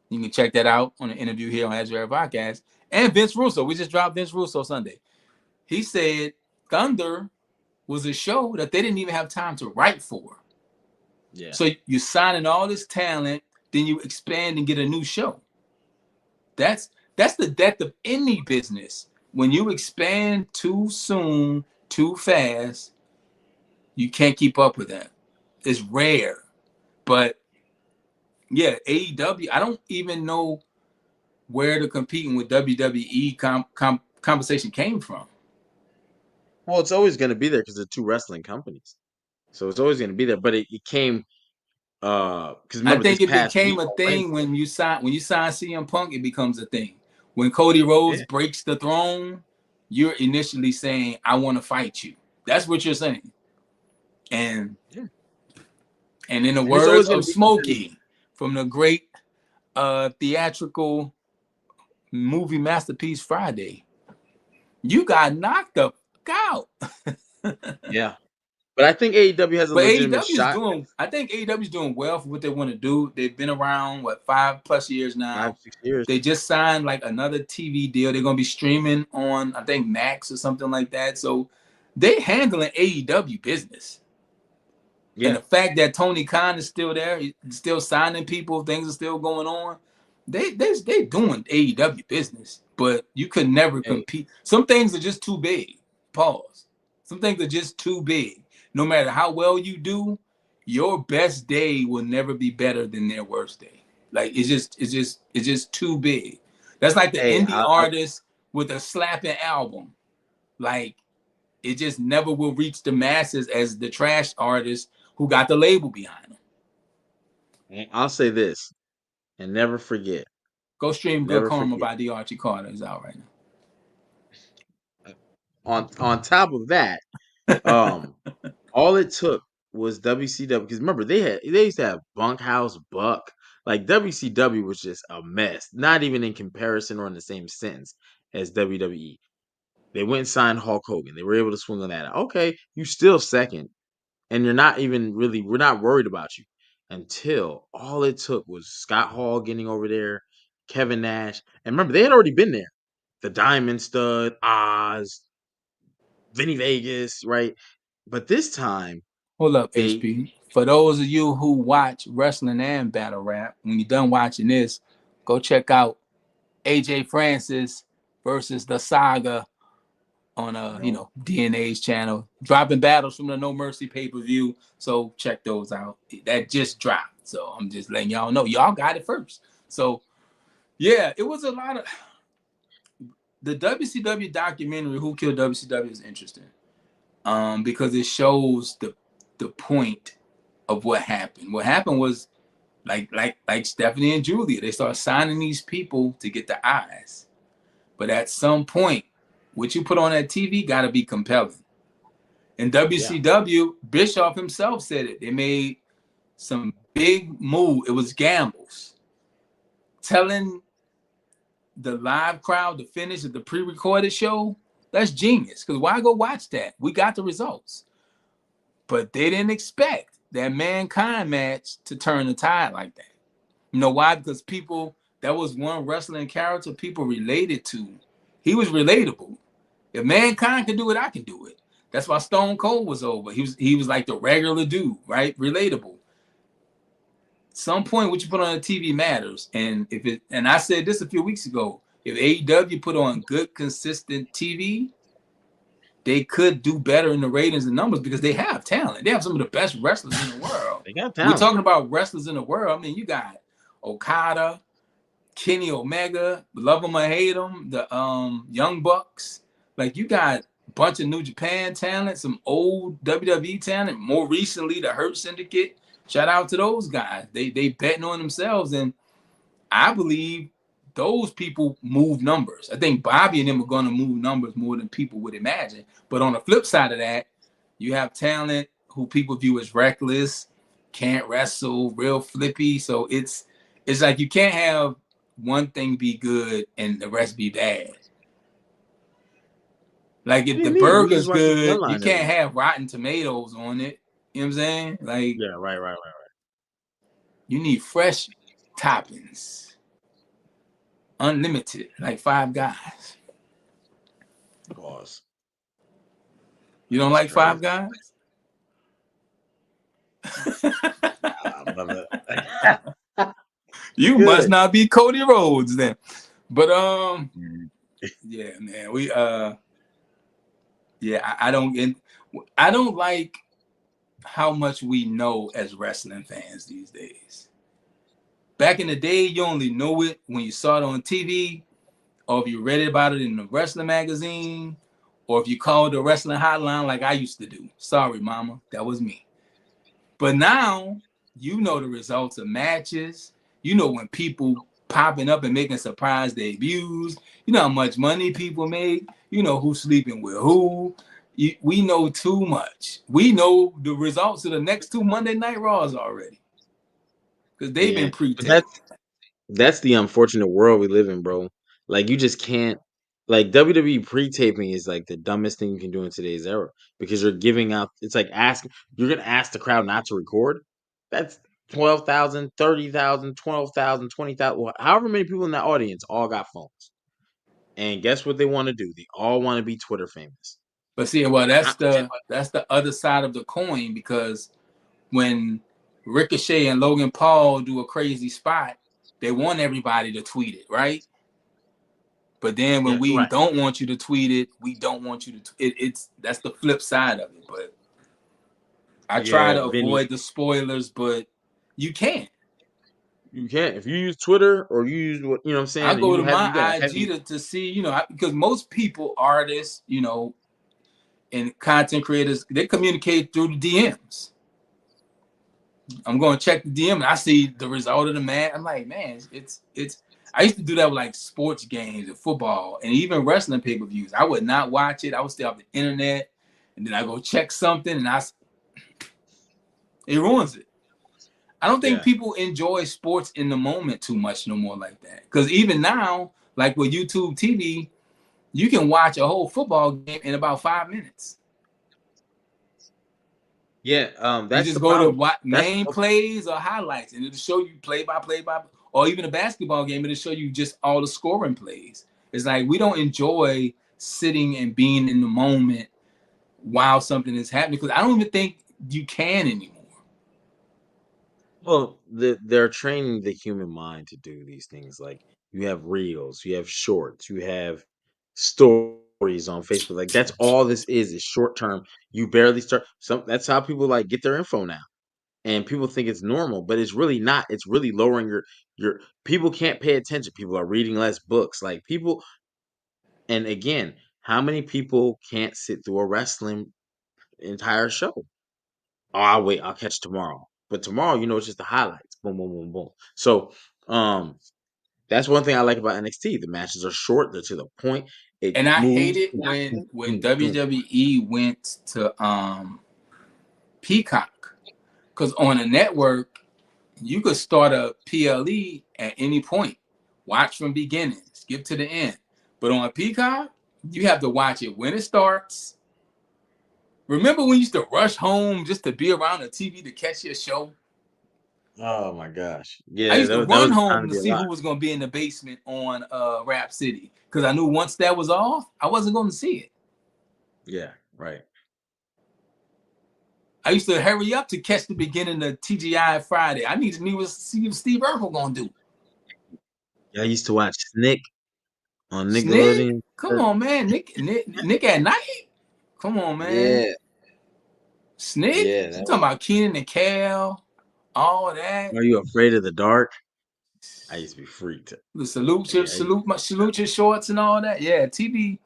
You can check that out on an interview here on Azure Podcast. And Vince Russo. We just dropped Vince Russo Sunday. He said Thunder was a show that they didn't even have time to write for. Yeah. So you're signing all this talent, then you expand and get a new show. That's the death of any business. When you expand too soon, too fast, you can't keep up with that. It's rare. But yeah, AEW, I don't even know where the competing with WWE conversation came from. Well, it's always going to be there because they're 2 wrestling companies. So it's always going to be there. But it came because I remember this think it past week became a on thing Wednesday. when you sign CM Punk, it becomes a thing. When Cody Rhodes Yeah. breaks the throne, you're initially saying, I want to fight you. That's what you're saying. And Yeah. in the And it's words always going to of be because Smokey from the great theatrical movie masterpiece Friday, you got knocked the fuck out. yeah. But I think AEW has a But legitimate AEW is shot. I think AEW is doing well for what they want to do. They've been around, 5+ years Five, now. 6 years. They just signed like another TV deal. They're going to be streaming on, I think, Max or something like that. So they handling AEW business. And Yeah. the fact that Tony Khan is still there, he's still signing people, things are still going on. They doing AEW business, but you could never Hey, compete. Some things are just too big. Pause. Some things are just too big. No matter how well you do, your best day will never be better than their worst day. Like it's just too big. That's like the hey, indie artist with a slapping album. Like it just never will reach the masses as the trash artist who got the label behind them. I'll say this and never forget. Go stream Good Never Karma forget. by D. Archie Carter is out right On top of that, um, all it took was WCW because remember they used to have Bunkhouse Buck. Like WCW was just a mess, not even in comparison or in the same sentence as WWE. They went and signed Hulk Hogan. They were able to swing on that. Okay, you still second, and you're not even really. We're not worried about you until all it took was Scott Hall getting over there, Kevin Nash, and remember they had already been there. The Diamond Stud, Oz, Vinny Vegas, right? But this time Hold up, they HP. For those of you who watch wrestling and battle rap, when you're done watching this, go check out AJ Francis versus the Saga on No. DNA's channel, dropping battles from the No Mercy pay-per-view. So check those out. That just dropped. So I'm just letting y'all know. Y'all got it first. So yeah, it was a lot of the WCW documentary, Who Killed WCW, is interesting. Because it shows the point of what happened. What happened was like Stephanie and Julia, they start signing these people to get the eyes. But at some point, what you put on that TV got to be compelling. In Yeah. WCW, Bischoff himself said it. They made some big move. It was gambles. Telling the live crowd to finish at the pre-recorded show, that's genius. Because why go watch that? We got the results. But they didn't expect that Mankind match to turn the tide like that. You know why? Because people, that was one wrestling character people related to. He was relatable. If Mankind can do it, I can do it. That's why Stone Cold was over. He was like the regular dude, right? Relatable. Some point what you put on the TV matters. And I said this a few weeks ago, if AEW put on good, consistent TV, they could do better in the ratings and numbers because they have talent. They have some of the best wrestlers in the world. They got We're talent. talking about wrestlers in the world. I mean, you got Okada, Kenny Omega, love them or hate them, the Young Bucks. Like you got a bunch of New Japan talent, some old WWE talent. More recently, the Hurt Syndicate. Shout out to those guys. They betting on themselves, and I believe those people move numbers. I think Bobby and them are going to move numbers more than people would imagine. But on the flip side of that, you have talent who people view as reckless, can't wrestle, real flippy. So it's like you can't have one thing be good and the rest be bad. Like if What do the you mean? We just burger's watched the good, you Bloodline every can't night. have rotten tomatoes on it. You know what I'm saying? Like Yeah, right. you need fresh toppings, unlimited, like Five Guys. Pause. You don't That's like Five crazy. Guys? I love it. You must Good. not be Cody Rhodes then. But Mm. yeah, man, yeah, I don't like how much we know as wrestling fans these days. Back in the day, you only know it when you saw it on TV, or if you read about it in the wrestling magazine, or if you called the wrestling hotline like I used to do. Sorry, mama, that was me. But now you know the results of matches. You know when people popping up and making surprise debuts. You know how much money people make. You know who's sleeping with who. We know too much. We know the results of the next two Monday Night Raws already because they've been Yeah, but pre-taped. that's the unfortunate world we live in, bro. Like you just can't like WWE pre-taping is like the dumbest thing you can do in today's era because you're giving out it's like you're gonna ask the crowd not to record. That's 12,000, 30,000, 12,000, 20,000. However many people in that audience all got phones. And guess what they want to do? They all want to be Twitter famous. But see, well, I- that's the other side of the coin because when Ricochet and Logan Paul do a crazy spot, they want everybody to tweet it, right? But then when yeah, we right. don't want you to tweet it, we don't want you to. It's that's the flip side of it. But I try Yeah, to Vinny, avoid the spoilers, but you can't. you can't. If you use Twitter or you use what you know what I'm I saying, and go to you got a my IG heavy to see, because most people, artists, and content creators, they communicate through the DMs. I'm going to check the DM and I see the result of the match. I'm like, man, it's. I used to do that with like sports games and football and even wrestling pay-per-views. I would not watch it. I would stay off the internet, and then I go check something, and it ruins it. I don't think yeah. people enjoy sports in the moment too much no more like that. Because even now, like with YouTube TV, you can watch a whole football game in about 5 minutes. Yeah, You that's just the go to problem. what That's main plays or highlights, and it'll show you play by play by, or even a basketball game, it'll show you just all the scoring plays. It's like we don't enjoy sitting and being in the moment while something is happening because I don't even think you can anymore. well, they're training the human mind to do these things. Like you have reels, you have shorts, you have stories. stories on Facebook. Like that's all this is short term. You barely start. That's how people like get their info now, and people think it's normal, but it's really not. It's really lowering your. People can't pay attention. People are reading less books. Like people, and again, how many people can't sit through a wrestling entire show? Oh, I'll wait. I'll catch tomorrow. But tomorrow, it's just the highlights. Boom, boom, boom, boom. So, um, that's one thing I like about NXT. The matches are short. They're to the point. It And I hate moves. it Boom, when boom, when boom, boom. WWE went to Peacock, because on a network you could start a PLE at any point, watch from beginning, skip to the end. But on a Peacock, you have to watch it when it starts. Remember when you used to rush home just to be around the TV to catch your show? Oh my gosh. I Yeah, used to that was run the time home to to be see alive. who was going to be in the basement on Rap City, because I knew once that was off, I wasn't going to see it. Yeah, right. I used to hurry up to catch the beginning of TGI Friday. I need to see what Steve Urkel going to do. Yeah, I used to watch Snick on Snick? Nickelodeon. Come on, man. Nick at night? Come on, man. Yeah, Snick? yeah. You talking about Keenan and Cal, all that. Are you afraid of the dark? I used to be freaked. The salute your Yeah, salute your shorts and all that. Yeah, TV,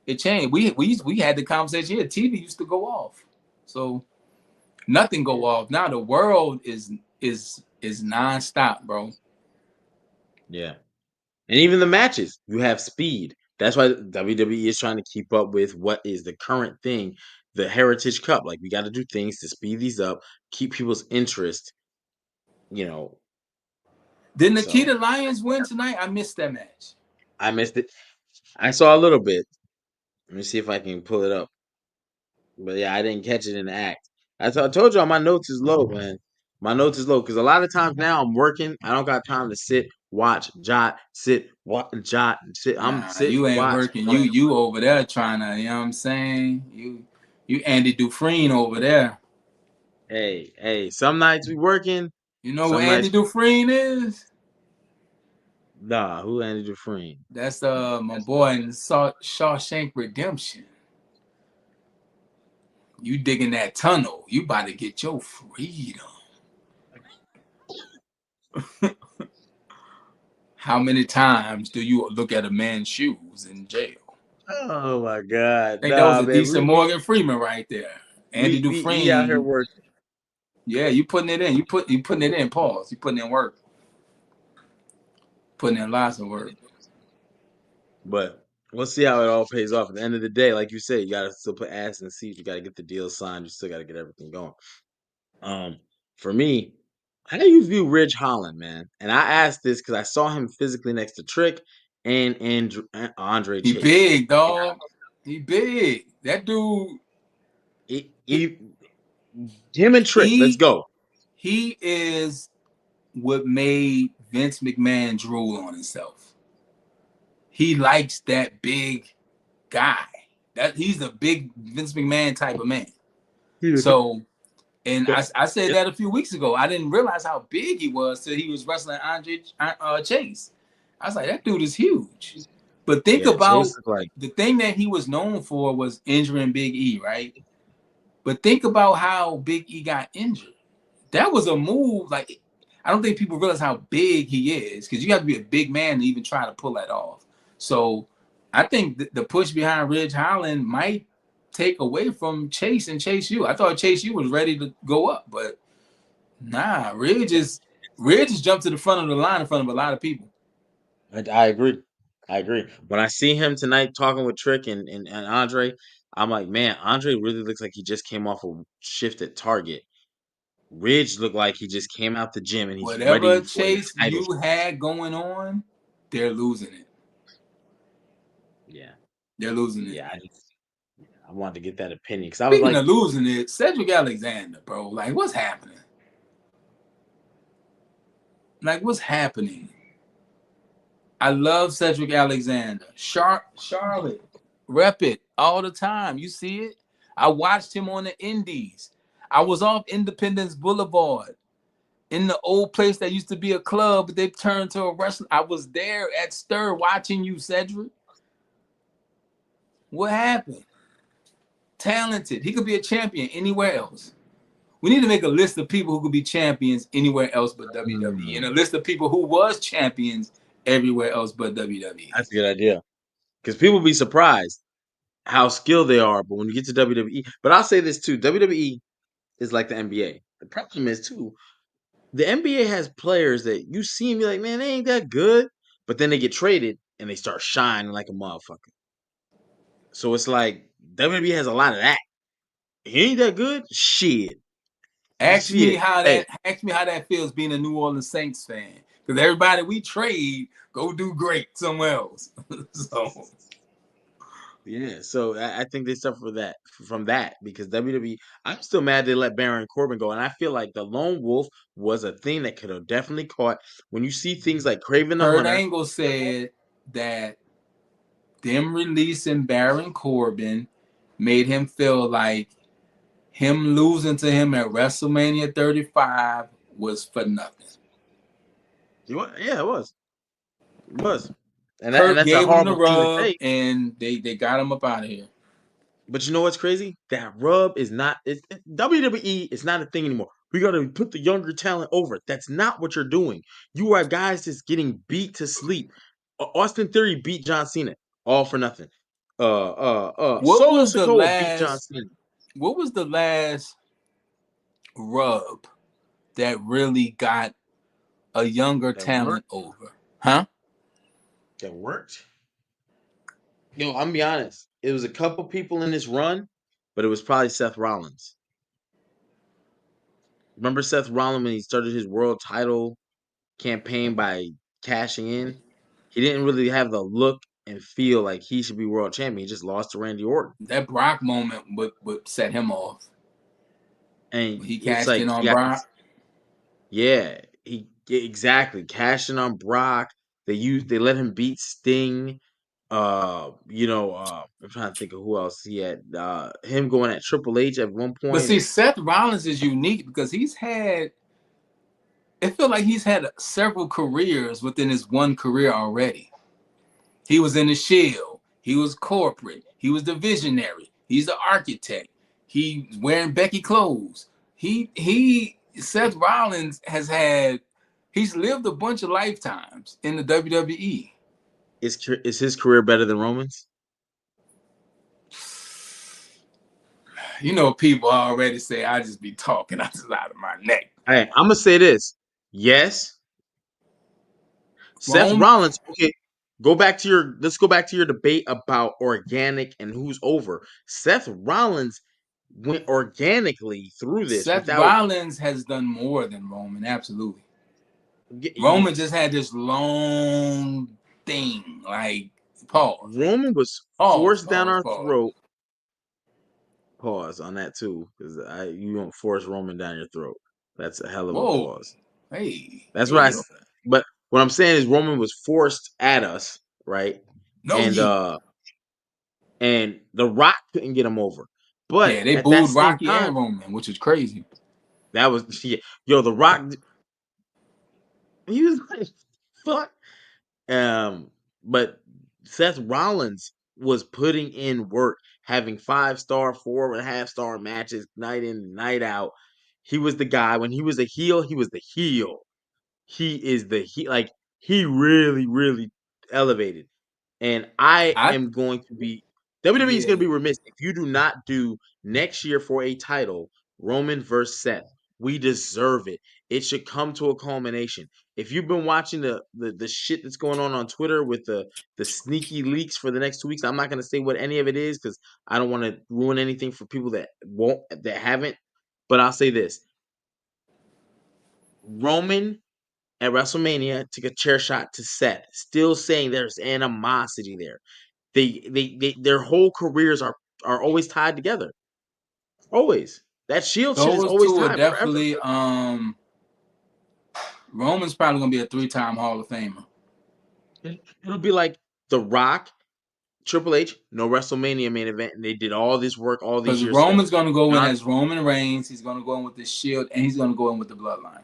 it changed. We had the conversation here. TV used to go off. So nothing go off. Now the world is nonstop, bro. yeah. And even the matches, you have speed. That's why WWE is trying to keep up with what is the current thing, the Heritage Cup. Like we got to do things to speed these up, keep people's interest. You know, Did Nikita so Lyons win tonight? I missed that match. I missed it. I saw a little bit. Let me see if I can pull it up. But yeah, I didn't catch it in the act. I told y'all my notes is low, man. My notes is low because a lot of times now I'm working. I don't got time to sit, watch, jot, sit, watch, jot, sit. I'm Nah, sit, you ain't watch, working. play. You over there trying to, you know what I'm saying? You Andy Dufresne over there. Hey. Some nights we working. You know who Some Andy nights, Dufresne is? nah. Who Andy Dufresne? That's my boy in Shawshank Redemption. You digging that tunnel. You about to get your freedom. How many times do you look at a man's shoes in jail? Oh my God, I think that was nah, a man. decent Morgan Freeman right there. Andy We out here Dufresne. working, Yeah, you putting it in. You putting it in. Pause. You putting in work. Putting in lots of work. but we'll see how it all pays off. At the end of the day, like you said, you gotta still put ass in the seat. You gotta get the deal signed. You still gotta get everything going. Um, for me, how do you view Ridge Holland, man? And I asked this because I saw him physically next to Trick and Andre He Chase. big, dog. He big. That dude. He, He he, him and Trick, let's he, go. he is what made Vince McMahon drool on himself. He likes that big guy. That he's the big Vince McMahon type of man. So, and I said Yeah, that a few weeks ago. I didn't realize how big he was till he was wrestling Andre Chase. I was like, that dude is huge. But think yeah, about Chase is like, the thing that he was known for was injuring Big E, right? But think about how Big E got injured. That was a move. Like, I don't think people realize how big he is, because you have to be a big man to even try to pull that off. So I think the push behind Ridge Holland might take away from Chase and Chase U. I thought Chase U was ready to go up, but nah, Ridge just jumped to the front of the line in front of a lot of people. I agree. I agree. When I see him tonight talking with Trick and Andre, I'm like, man, Andre really looks like he just came off a shift at Target. Ridge looked like he just came out the gym and he's ready Whatever for the Chase title. U had going on, they're losing it. Yeah, They're losing it. yeah. I wanted to get that opinion because I was Speaking like, of losing it, Cedric Alexander, bro, like what's happening? Like what's happening? I love Cedric Alexander. Charlotte, rep it all the time. You see it? I watched him on the Indies. I was off Independence Boulevard in the old place that used to be a club, but they turned to a wrestling. I was there at Stir watching you, Cedric. What happened? Talented. He could be a champion anywhere else. We need to make a list of people who could be champions anywhere else but WWE, and a list of people who was champions everywhere else but WWE. That's a good idea. Because people be surprised how skilled they are, but when you get to WWE, but I'll say this too: WWE is like the NBA. The problem is too, the NBA has players that you see and be like, man, they ain't that good, but then they get traded and they start shining like a motherfucker. So it's like WWE has a lot of that. He ain't that good, shit. Ask me Shit. how Hey, that feels being a New Orleans Saints fan. Because everybody we trade go do great somewhere else. So yeah. So I think they suffer from that because WWE. I'm still mad they let Baron Corbin go, and I feel like the Lone Wolf was a thing that could have definitely caught when you see things like Craven the Kurt Hunter. Angle said that them releasing Baron Corbin made him feel like him losing to him at WrestleMania 35 was for nothing. Yeah, it was. It was. And Kurt that's a gave him the horrible thing to rub, say. and they got him up out of here. But you know what's crazy? That rub is not WWE is not a thing anymore. We gotta put the younger talent over. That's not what you're doing. You are guys just getting beat to sleep. Austin Theory beat John Cena, all for nothing. What Solo was the Sikoa beat John last? Cena. What was the last rub that really got a younger That worked. talent over? Huh? That worked. Yo, I'm gonna be honest. It was a couple people in this run, but it was probably Seth Rollins. Remember Seth Rollins when he started his world title campaign by cashing in? He didn't really have the look and feel like he should be world champion. He just lost to Randy Orton. That Brock moment would set him off. And He it's cashed like in he on got this, Brock. yeah, exactly cashing on Brock. They let him beat Sting. I'm trying to think of who else he had. Him going at Triple H at one But point, see, and Seth Rollins is unique because it felt like he's had several careers within his one career already. He was in the Shield. He was corporate. He was the visionary. He's the architect. He's wearing Becky clothes. Seth Rollins he's lived a bunch of lifetimes in the WWE. is his career better than Roman's? You know, people already say I just be talking out of my neck. Hey, I'm gonna say this. Yes, Seth Rome, Rollins. Okay, let's go back to your debate about organic and who's over. Seth Rollins went organically through this Seth without. Rollins has done more than Roman, absolutely. Roman He, just had this long thing, like pause, Roman was pause, forced down pause, our pause. throat. Pause on that too, because you don't force Roman down your throat. That's a hell of a Whoa, pause. hey, That's what yo, but what I'm saying is Roman was forced at us, right? no And ye. and The Rock couldn't get him over. Yeah, But they at that booed same Rocky time, and Roman, which is crazy. that was yeah, yo, The Rock he was like, fuck. But Seth Rollins was putting in work, having 5-star, 4.5-star matches night in, night out. He was the guy. When he was a heel, he was the heel. He is the like he really, really elevated. And I I am going to be WWE is Yeah, going to be remiss if you do not do next year for a title Roman versus Seth. We deserve it. It should come to a culmination. If you've been watching the shit that's going on Twitter with the sneaky leaks for the next 2 weeks, I'm not going to say what any of it is because I don't want to ruin anything for people that haven't. But I'll say this: Roman at WrestleMania took a chair shot to Seth, still saying there's animosity there. Their whole careers are always tied together. Always. That Shield shit is those always two are tied forever. definitely. Roman's probably gonna be a 3-time Hall of Famer. It'll be like The Rock, Triple H, no WrestleMania main event, and they did all this work all these Because years together. Roman's gonna go in John, as Roman Reigns. He's gonna go in with the Shield, and he's gonna go in with the Bloodline.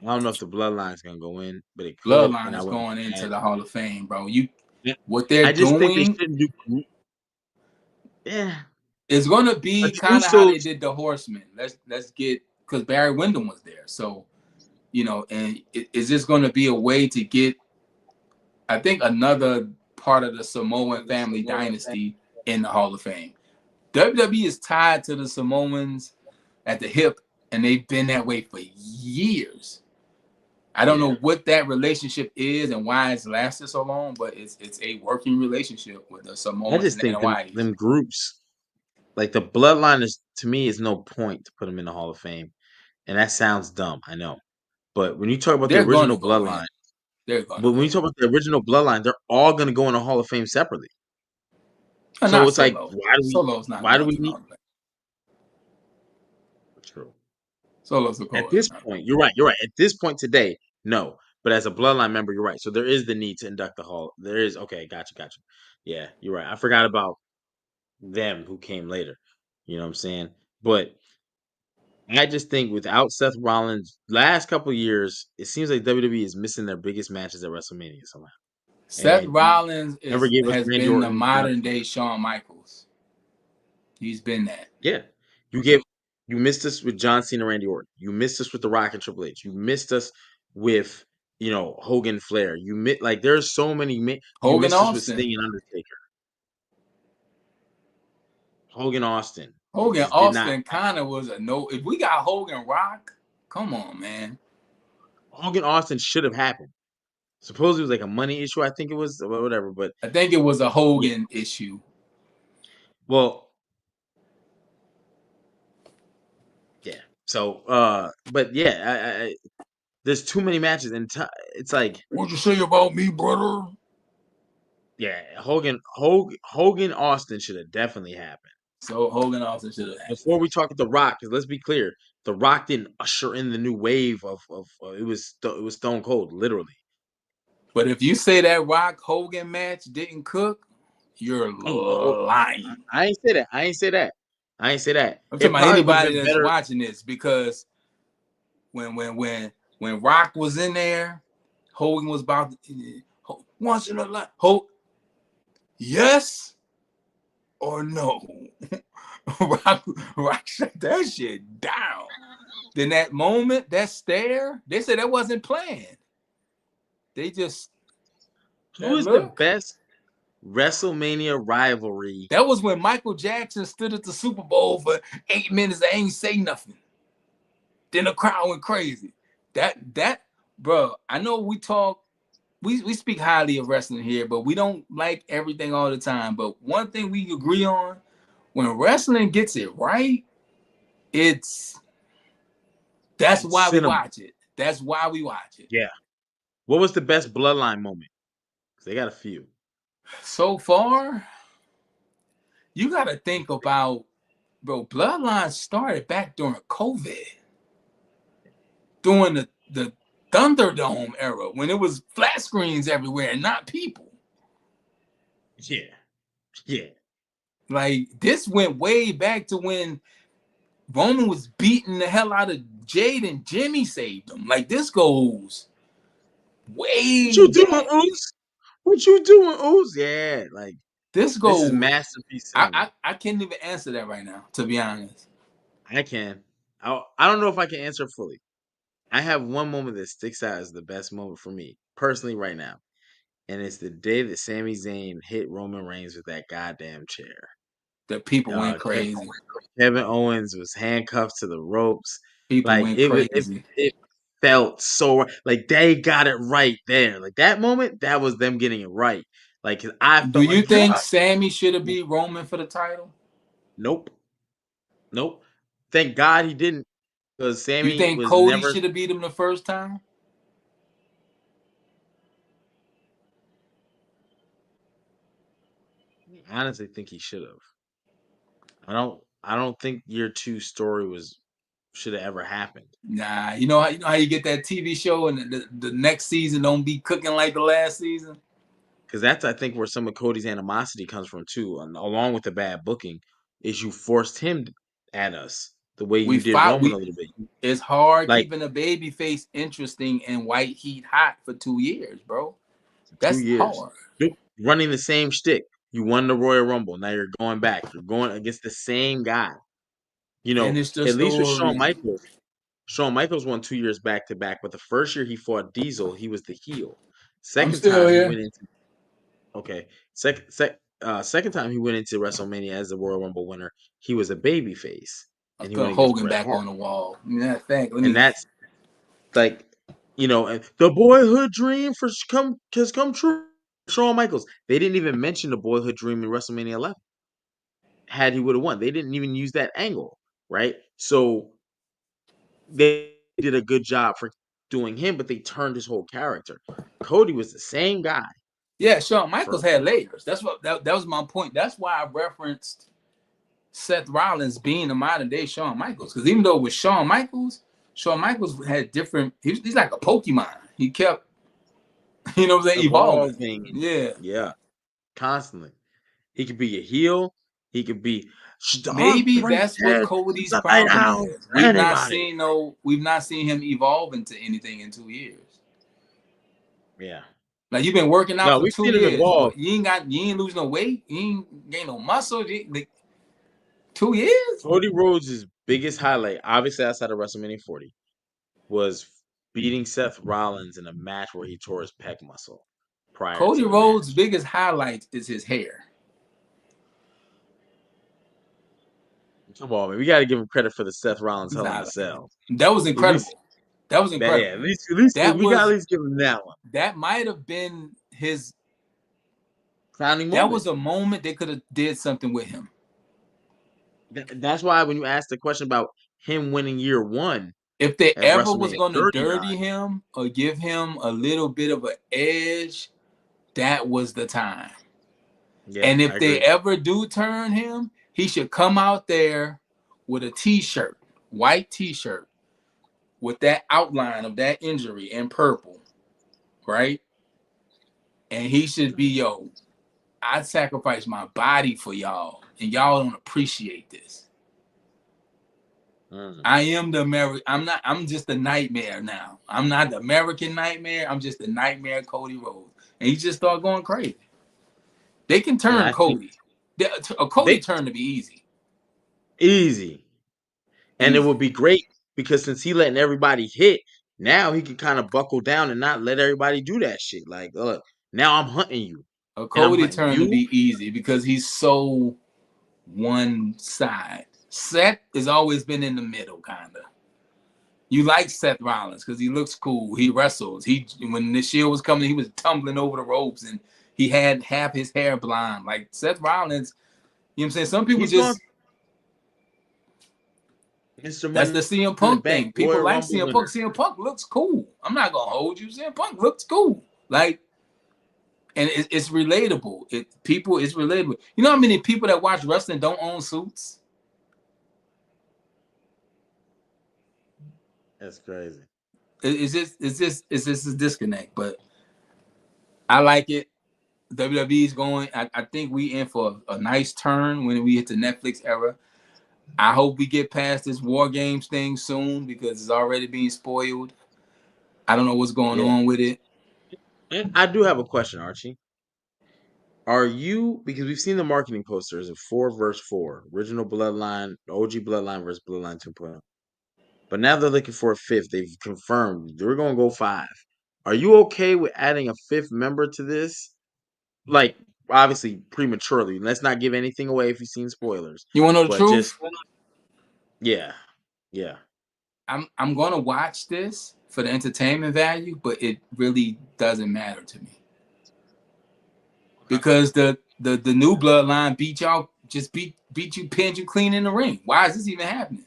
I don't know if the Bloodline's gonna go in, but it could, and Bloodline I is wouldn't going be into mad. the Hall of Fame, bro. Yeah. What they're I just think they doing shouldn't do group. Yeah, is going to a be true kind of how they shows. did the Horsemen. Let's get, because Barry Windham was there, so and is this going to be a way to get, I think, another part of the Samoan family dynasty in the Hall of Fame? WWE is tied to the Samoans at the hip, and they've been that way for years. I don't know what that relationship is and why it's lasted so long, but it's a working relationship with the I Samoans just and think the Hawaiis. them groups, like the bloodline, is to me is no point to put them in the Hall of Fame, and that sounds dumb, I know. But when you talk about the They're going to original go in. bloodline, They're going to but when go you in. talk about the original bloodline, they're all going to go in the Hall of Fame separately. So Not it's like, Solo. Solo's not why do going we to the need? Hall of Fame. True. Solo's a At going. this point, you're right. You're right. At this point today, no. But as a bloodline member, you're right. So there is the need to induct the Hall. There is. Okay, gotcha. Yeah, you're right. I forgot about them who came later. You know what I'm saying? But I just think without Seth Rollins, last couple of years, it seems like WWE is missing their biggest matches at WrestleMania somehow. Seth And you Rollins never gave us has Randy been the Orton, John modern Cena. day Shawn Michaels. He's been that. Yeah. You gave you missed us with John Cena, Randy Orton. You missed us with The Rock and Triple H. You missed us with, Hogan Flair. Like there's so many you Hogan missed us with Austin. Sting and Undertaker. Hogan Austin. It Hogan just did not Austin kind of was a no. If we got Hogan Rock, come on, man. Hogan Austin should have happened. Supposedly it was like a money issue, I think it was, or whatever, but I think it was a yeah. Hogan issue. Well, yeah. So but yeah, I there's too many matches and it's like, What'd you say about me, brother? yeah, Hogan Austin should have definitely happened. So Hogan Austin should have happened. Before we talk The Rock, because let's be clear, The Rock didn't usher in the new wave of it was Stone Cold, literally. But if you say that Rock Hogan match didn't cook, you're lying. I ain't say that. I ain't say that. I'm talking It about probably would have anybody been that's better. watching this, because when Rock was in there, Hogan was about to, once in a life. Yes or no? Rock shut that shit down. Then that moment, that stare, they said that wasn't planned. They just, Who that is the look. best WrestleMania rivalry? That was when Michael Jackson stood at the Super Bowl for 8 minutes and ain't say nothing. Then the crowd went crazy. That, bro, I know we talk, we speak highly of wrestling here, but we don't like everything all the time. But one thing we agree on, when wrestling gets it right, that's It's why we cinema. watch it. That's why we watch it. Yeah. What was the best bloodline moment? 'Cause they got a few. So far, you got to think about, bro, Bloodline started back during COVID, during the Thunderdome era, when it was flat screens everywhere and not people. Yeah. Yeah. Like, this went way back to when Roman was beating the hell out of Jade and Jimmy saved him. Like, this goes What way you doing, back. Oos? What you doing, Oos? Yeah, like This this is goes. masterpiece cinema. I can't even answer that right now, to be honest. I can. I don't know if I can answer fully. I have one moment that sticks out as the best moment for me personally right now, and it's the day that Sami Zayn hit Roman Reigns with that goddamn chair. The people went Uh, Ke- crazy. Kevin Owens was handcuffed to the ropes. People Like went it crazy. it felt so like they got it right there. Like that moment, that was them getting it right. Like 'cause I Do felt you like think Sammy should have beat Roman for the title? nope, nope. Thank God he didn't, because You Sammy think was Cody never. should have beat him the first time? I honestly think he should have. I don't think year two story was should have ever happened. Nah, you know how you get that TV show and the next season don't be cooking like the last season? Because that's, I think, where some of Cody's animosity comes from too, and along with the bad booking, is you forced him at us the way We you did fought. Roman a little bit. It's hard Like keeping a baby face interesting and white heat hot for 2 years, bro. two That's years. hard. running the same shtick. You won the Royal Rumble. Now you're going back. You're going against the same guy. You know, Finish the at least with Shawn story. Michaels. Shawn Michaels won 2 years back to back, but the first year he fought Diesel, he was the heel. I'm Second still time he here. went into second time he went into WrestleMania as the Royal Rumble winner, he was a babyface, I and he put went against Hogan Bret back Hart. on the wall. Matter of fact, let And me. that's like, and the boyhood dream has come true. Shawn Michaels. They didn't even mention the boyhood dream in WrestleMania 11. Had he would have won, they didn't even use that angle, right? So they did a good job for doing him, but they turned his whole character. Cody was the same guy Yeah, Shawn Michaels for had layers. That's what that was my point. That's why I referenced Seth Rollins being the modern day Shawn Michaels. Because even though with Shawn Michaels had different. He's like a Pokemon. He kept, you know what I'm saying, evolving. evolving. Yeah. Yeah, constantly. He could be a heel. He could be I'll Maybe break that's what heads Cody's upside problem down is. for anybody. We've not seen him evolve into anything in 2 years. Yeah. Like you've been working out No, for we've 2 seen him years, evolve. but you ain't lose no weight, you ain't gain no muscle. 2 years? Cody Rhodes' biggest highlight, obviously outside of WrestleMania 40, was beating Seth Rollins in a match where he tore his pec muscle prior Cody to the Rhodes' match. biggest highlight is his hair. Come on, man. We got to give him credit for the Seth Rollins Hell in a Nah, Cell. that was At least incredible. That was that, yeah. incredible. At least That we got to at was least give him that one. that might have been his. Crowning That moment. was a moment they could have did something with him. That's why when you ask the question about him winning year one If they at ever was WrestleMania going to 39, dirty him or give him a little bit of an edge, that was the time. yeah, And I if they agree. ever do turn him, he should come out there with a t-shirt, white t-shirt, with that outline of that injury in purple, right? And he should be, yo, I'd sacrifice my body for y'all, and y'all don't appreciate this. I am the American. I'm just the nightmare now. I'm not the American nightmare. I'm just the nightmare Cody Rhodes. And he just started going crazy. They can And turn I think Cody. A Cody they turn to be easy. easy. And it Easy. would be great because since he letting everybody hit, now he can kind of buckle down and not let everybody do that shit. Like, look, now I'm hunting you. A And I'm Cody hunting turn to you. be easy because he's so one side. Seth has always been in the middle, kinda. You like Seth Rollins because he looks cool. He wrestles. When the Shield was coming, he was tumbling over the ropes and he had half his hair blonde. Like Seth Rollins, you know what I'm saying? Some people He's going just Mr. that's Money the CM in the Punk Bank thing. People Royal like Rumble CM Punk. winner. CM Punk looks cool. I'm not gonna hold you. CM Punk looks cool. Like, and it's relatable. It's relatable. You know how many people that watch wrestling don't own suits? That's crazy. It's just a disconnect. But I like it. WWE's going. I think we in for a nice turn when we hit the Netflix era. I hope we get past this War Games thing soon because it's already being spoiled. I don't know what's going Yeah. on with it. And I do have a question, Archie. Are you because we've seen the marketing posters of 4 vs 4, original Bloodline, OG Bloodline versus Bloodline 2.0. But now they're looking for a fifth. They've confirmed they're going to go 5. Are you okay with adding a fifth member to this? Like, obviously, prematurely. Let's not give anything away if you've seen spoilers. You want to know the But just, truth? yeah. Yeah. I'm gonna watch this for the entertainment value, but it really doesn't matter to me Okay. because the new bloodline beat you, pinned you clean in the ring. Why is this even happening?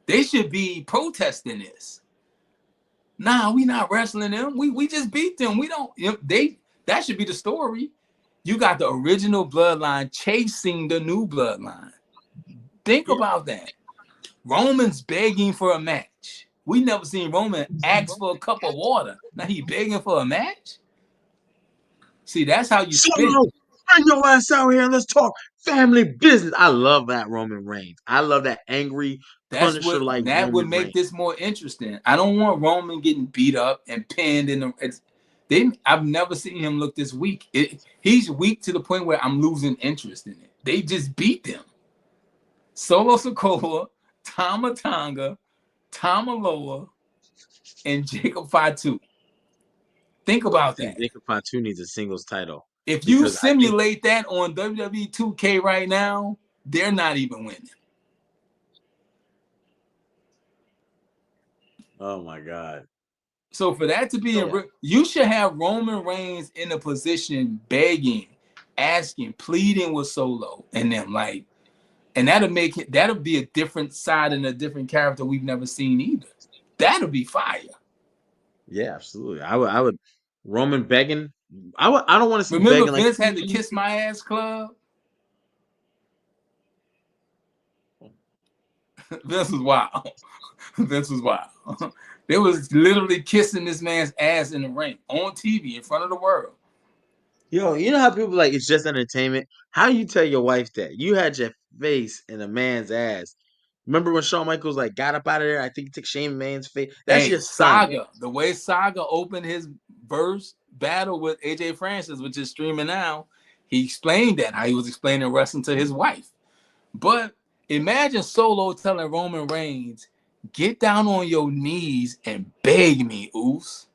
They should be protesting this. Nah, we not wrestling them. We just beat them. We don't. That should be the story. You got the original bloodline chasing the new bloodline. Think Yeah. about that. Roman's begging for a match. We never seen Roman ask for a cup of water. Now he begging for a match. See, that's how you spin. Solo, bring your ass out here and let's talk family business. I love that Roman Reigns. I love that angry Punisher like That would Roman make Reigns. this more interesting. I don't want Roman getting beat up and pinned in the. I've never seen him look this weak. He's weak to the point where I'm losing interest in it. They just beat them. Solo Sikoa, Tama Tonga, Tamaloa, and Jacob Fatu. Think about I think that. Jacob Fatu needs a singles title If you because I think. simulate that on WWE 2K right now, they're not even winning. Oh my God. So for that to be Yeah. you should have Roman Reigns in a position begging, asking, pleading with Solo and them, like, and that'll be a different side and a different character we've never seen either. That'll be fire. Yeah, absolutely. I would Roman begging. I don't want to see Remember begging like Vince had the Kiss My Ass Club? Vince was wild. Vince was wild. They was literally kissing this man's ass in the ring on TV in front of the world. Yo, you know how people like it's just entertainment? How you tell your wife that? You had your face in a man's ass. Remember when Shawn Michaels like got up out of there? I think he took Shane McMahon's face. That's Hey, your son. Saga, the way Saga opened his verse battle with AJ Francis, which is streaming now, he explained that, how he was explaining wrestling to his wife. But imagine Solo telling Roman Reigns, get down on your knees and beg me, Oos.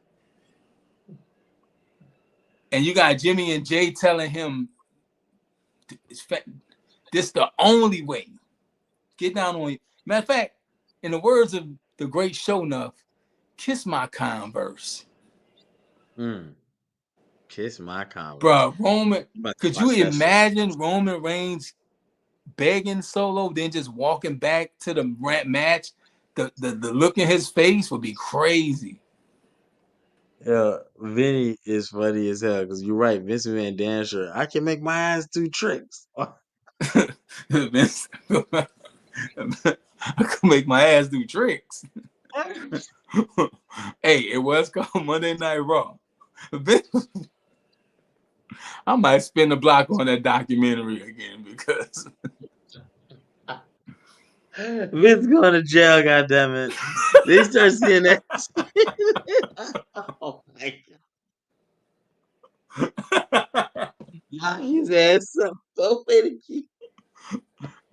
And you got Jimmy and Jay telling him, this the only way. Get down on you. Matter of fact, in the words of the great Sho'nuff, kiss my Converse. Kiss my Converse. Bro, Roman, could you imagine shit. Roman Reigns begging Solo, then just walking back to the match? The look in his face would be crazy. Yeah, Vinny is funny as hell because you're right. Vince Van Dancer, I can make my ass do tricks. Vince, I can make my ass do tricks. Hey, it was called Monday Night Raw. I might spin the block on that documentary again because Vince going to jail, goddammit. They start seeing that. Oh my God. Lock his ass up. So finicky.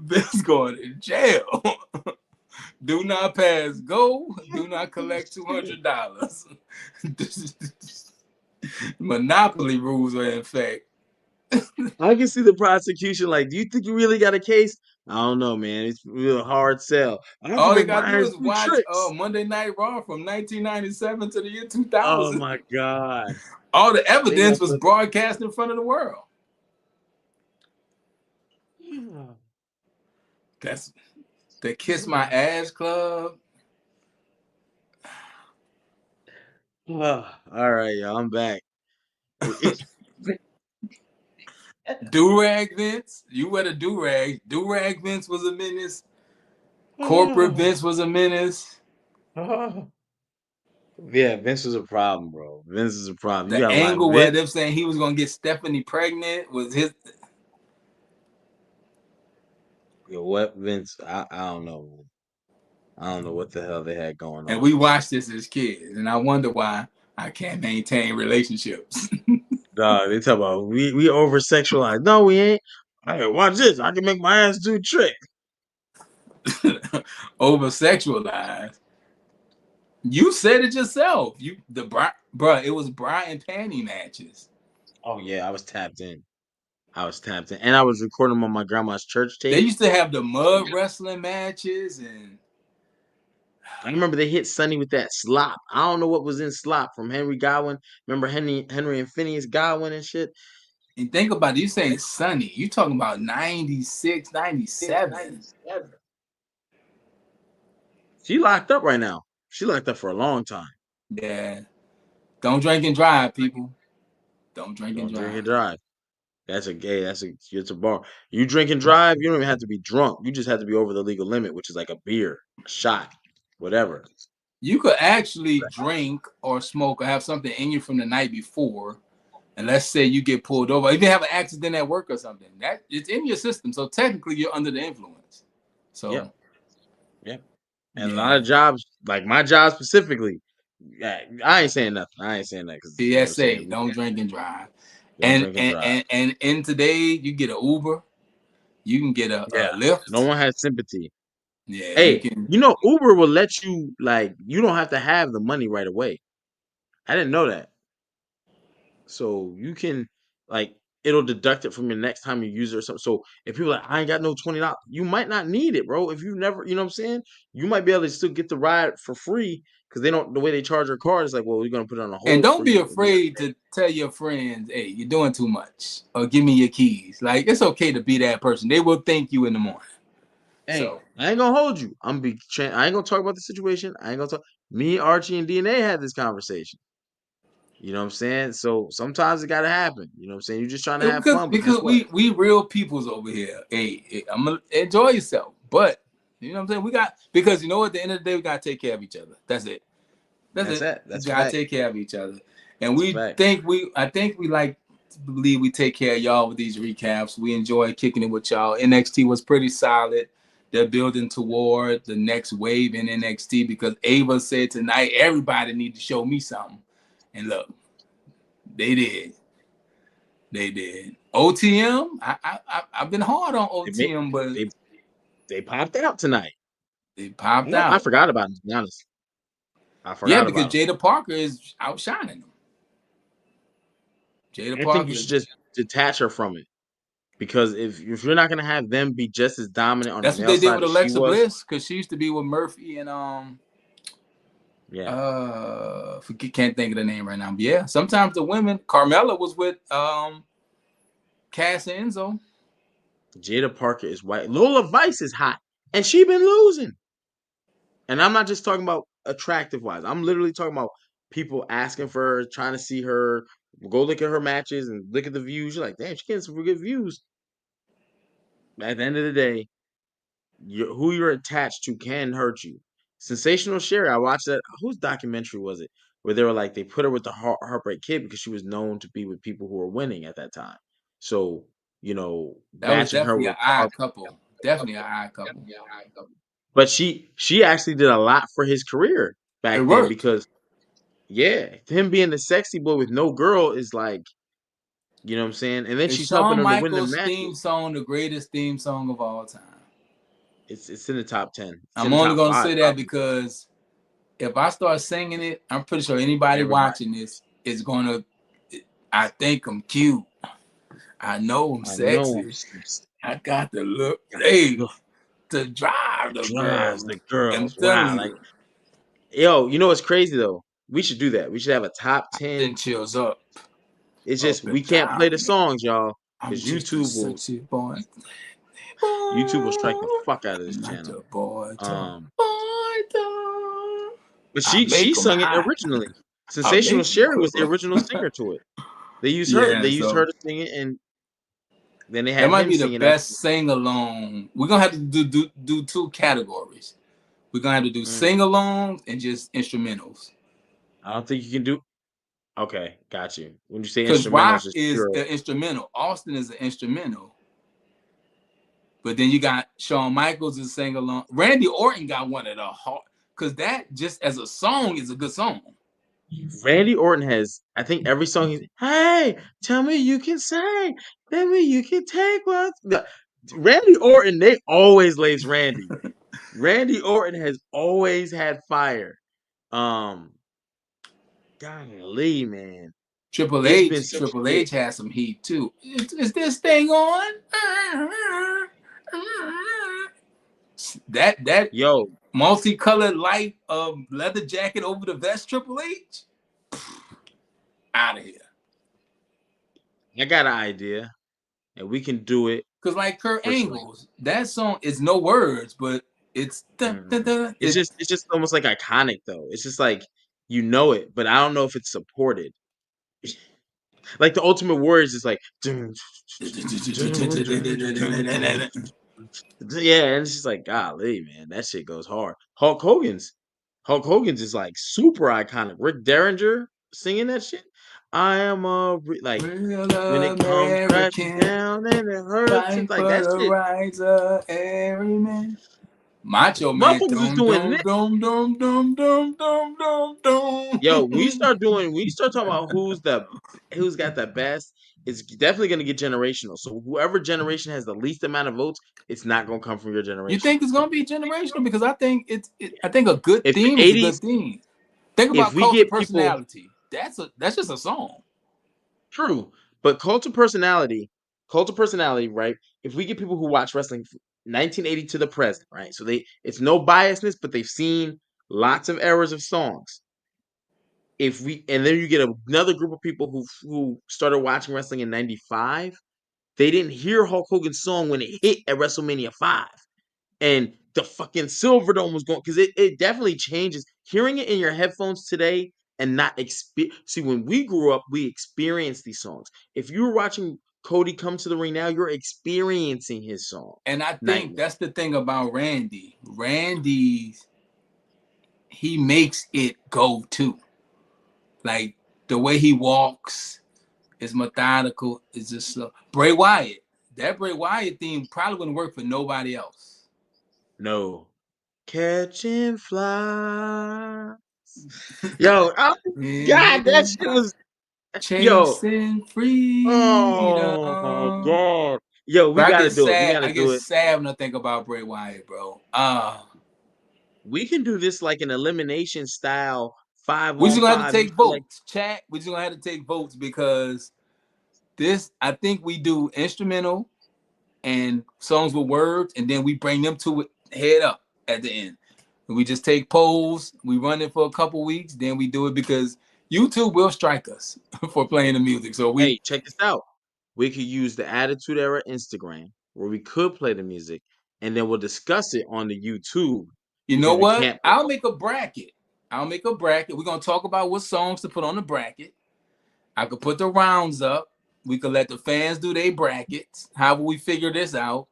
Vince going to jail. Do not pass go. Do not collect $200. Monopoly rules are in effect. I can see the prosecution like, do you think you really got a case? I don't know, man. It's a real hard sell. I have All to they make gotta my do ass is do watch tricks. Monday Night Raw from 1997 to the year Oh 2000. my God. All the evidence was broadcast in front of the world. That's the Kiss My Ass Club. All right, y'all. I'm back. Do-rag Vince. You wear the do-rag. Do-rag Vince was a menace. Corporate Vince was a menace. Yeah, Vince was a problem, bro. Vince is a problem. You The got like angle where Vince. them saying he was gonna get Stephanie pregnant was his. Yo, what Vince? I don't know, man. I don't know what the hell they had going on. And we watched this as kids, and I wonder why I can't maintain relationships. Dog, they talk about we over sexualized. No, we ain't. Hey, watch this. I can make my ass do tricks. Over sexualized. You said it yourself. It was bra and panty matches. Oh yeah, I was tapped in. And I was recording them on my grandma's church tape. They used to have the mud wrestling matches, and I remember they hit Sonny with that slop. I don't know what was in slop from Henry Godwin. Remember Henry and Phineas Godwin and shit? And think about it, you saying Sonny, you talking about 96, 97. She locked up right now. She locked up for a long time. Yeah. Don't drink and drive, people. Don't drink and drive. Drink and drive. It's a bar. You drink and drive, you don't even have to be drunk. You just have to be over the legal limit, which is like a beer, a shot, whatever. You could actually drink or smoke or have something in you from the night before. And let's say you get pulled over, if you have an accident at work or something, that it's in your system. So technically you're under the influence. So yeah. And a lot of jobs, like my job specifically, Yeah, I ain't saying nothing. I ain't saying that because you know what I'm PSA, saying. don't drink and drive. Don't drink and drive. And in today, you get an Uber, you can get Yeah, a no Lyft. one has sympathy. Yeah, you Hey, can. you know Uber will let you like you don't have to have the money right away. I didn't know that. So you can like it'll deduct it from your next time you use it or something. So if people are like I ain't got no $20, you might not need it, bro. If you never, you know what I'm saying, you might be able to still get the ride for free because they don't the way they charge your card is like, well, we're gonna put it on a And hold don't for be you. And be like, afraid to tell your friends, hey, you're doing too much, or give me your keys. Like it's okay to be that person. They will thank you in the morning. hey, So I ain't gonna hold you. I ain't gonna talk about the situation. I ain't gonna talk. Me, Archie, and DNA had this conversation. You know what I'm saying? So sometimes it gotta happen. You know what I'm saying? You're just trying to have fun, but guess because what? we real peoples over here. Hey, I'm gonna enjoy yourself, but you know what I'm saying. We got because you know at the end of the day we gotta take care of each other. That's it. That's That's it. it. We That's a gotta fact. take care of each other, and That's a we fact. think we. I think we like to believe we take care of y'all with these recaps. We enjoy kicking it with y'all. NXT was pretty solid. They're building toward the next wave in NXT because Ava said tonight everybody need to show me something, and look, they did. They did. OTM. I've been hard on They make OTM, but they they popped out tonight. they popped I out. forgot about him, to be honest. I Yeah, forgot because about him. Jada Parker is outshining them. Jada I think you Parker. should just detach her from it because if you're not gonna have them be just as dominant on the That's what male they did side with as she Alexa was, Bliss because she used to be with Murphy and yeah, can't think of the name right now. But yeah, sometimes the women. Carmella was with Cass and Enzo. Jada Parker is white. Lola Vice is hot, and she been losing. And I'm not just talking about attractive wise. I'm literally talking about people asking for her, trying to see her. Go look at her matches and look at the views. You're like, damn, she getting some good views. At the end of the day, who you're attached to can hurt you. Sensational Sherry, I watched that. Whose documentary was it? Where they were like they put her with the Heartbreak Kid because she was known to be with people who were winning at that time. So you know, That was matching her definitely an with the odd Heart. couple. Definitely an odd couple. But she actually did a lot for his career It back then worked. because yeah, him being the sexy boy with no girl is like you know what I'm saying. And then Is she's helping Shawn him to win the Michaels' theme matches. song the greatest theme song of all time? It's in the top 10. It's in I'm the only top gonna five say that probably. because if I start singing it, I'm pretty sure anybody Everybody, watching this is gonna. I think I'm cute. I know I'm I know. sexy. I got the look. Hey, Ugh, to drive the drives girls. the I'm girls telling wow. Like you, yo, you know what's crazy though? We should do that. We should have a top then 10. chills up, It's just up we and can't play the down. songs, y'all, I'm because just a sexy boy. YouTube will strike the Boy, fuck out of this I'm not channel. your boy, toy. Um, Boy, toy. but I she make them sung it hot. originally. I Sensational make them Sherry was the quiver. original singer to it. They used her. They Yeah, used her so to sing it, and then they that had might him be the singing after. best sing along. We're gonna have to do two categories. We're gonna have to do Mm, sing alongs and just instrumentals. I don't think you can do. Okay, got you. When you say Because instrumentals, Rock it's is pure. an instrumental, Austin is an instrumental, but then you got Shawn Michaels is sing along. Randy Orton got one of the hard because that just as a song is a good song. Randy Orton has, I think, every song he's. Hey, tell me you can sing. Tell me you can take what. Randy Orton, they always lace Randy. Randy Orton has always had fire. Um, golly, man, Triple it's been H, such a Triple hit. H has some heat too. Is this thing on? That Yo, multicolored light leather jacket over the vest, Triple H, out of here. I got an idea, and we can do it Cause like Kurt for sure. Angle's, that song is no words, but it's Mhm. It's just almost like iconic though. It's just like you know it, but I don't know if it's supported. Like the Ultimate Warrior is just like yeah, and it's just like golly, man, that shit goes hard. Hulk Hogan's is like super iconic. Rick Derringer singing that shit. I am like real when it comes crashing American, down and it hurts. It's fight like for that the shit. rights of every man. Macho Man. Motherfuckers is Dum doing dum this. dum dum dum dum dum dum dum. Yo, when you start talking about who's got the best, it's definitely gonna get generational. So whoever generation has the least amount of votes, it's not gonna come from your You generation. think it's gonna be generational? Because I think I think a good If the theme is a good '80s, theme. Think if about we Cult of get people Personality. That's just a song. true, but cult of personality, right? If we get people who watch wrestling from 1980 to the present, right? So it's no biasness, but they've seen lots of eras of songs. If we and then you get another group of people who started watching wrestling in '95, they didn't hear Hulk Hogan's song when it hit at WrestleMania 5. And the fucking Silverdome was going because it definitely changes. Hearing it in your headphones today and not see when we grew up, we experienced these songs. If you were watching Cody come to the ring now, you're experiencing his song. And I think Nightmare. that's the thing about Randy. He makes it go too. Like the way he walks is methodical. It's just slow. Bray Wyatt. That Bray Wyatt theme probably wouldn't work for nobody else. No. Catching flies. Yo, oh God, that shit was yo. Chasing Oh my freedom. God. Yo, we But gotta do it. We I gotta get do it. sad when I think about Bray Wyatt, bro. We can do this like an elimination style five We on just gonna have to five. take votes, chat. We just gonna have to take votes because this, I think we do instrumental and songs with words, and then we bring them to it head up at the end. And we just take polls, we run it for a couple weeks, then we do it because YouTube will strike us for playing the music. So Hey, check this out. We could use the Attitude Era Instagram where we could play the music, and then we'll discuss it on the YouTube you know because we what? can't. I'll make a bracket. We're gonna talk about what songs to put on the bracket. I could put the rounds up. We could let the fans do their brackets. However, we figure this out.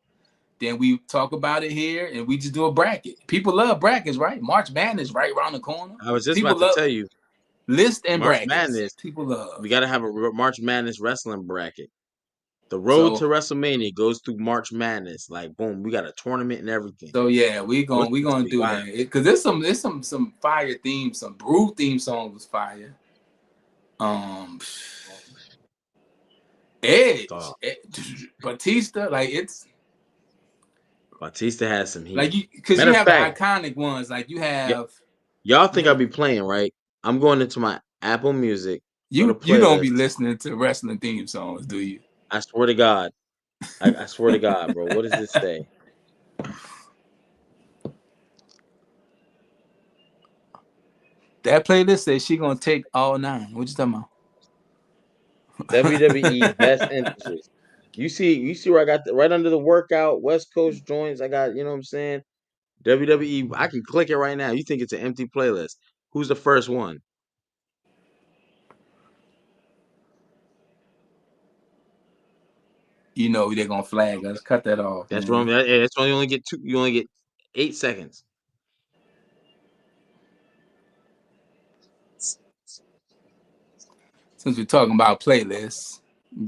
Then we talk about it here, and we just do a bracket. People love brackets, right? March Madness right around the corner. I was just People about to love tell you, list and March brackets. Madness. People We love. got to have a March Madness wrestling bracket. The road to So WrestleMania goes through March Madness. Like, boom, we got a tournament and everything. yeah, we What's gonna do that because there's some fire themes, some Brew theme songs was fire. Edge, Batista, like it's Batista has some heat. like because you Matter of have the fact, iconic ones, like y'all you think I'll have be playing, right? I'm going into my Apple Music, go to you don't be playlists. listening to wrestling theme songs, do you? I swear to God. I swear to God, bro. What does this say? That playlist says she gonna take all 9. What you talking about? WWE best entrances. You see where I got right under the workout, West Coast joints. I got, you know what I'm saying? WWE. I can click it right now. You think it's an empty playlist. Who's the first one? You know they're gonna flag us. Cut that off, That's wrong. man. That's why you only get two. You only get 8 seconds. Since we're talking about playlists,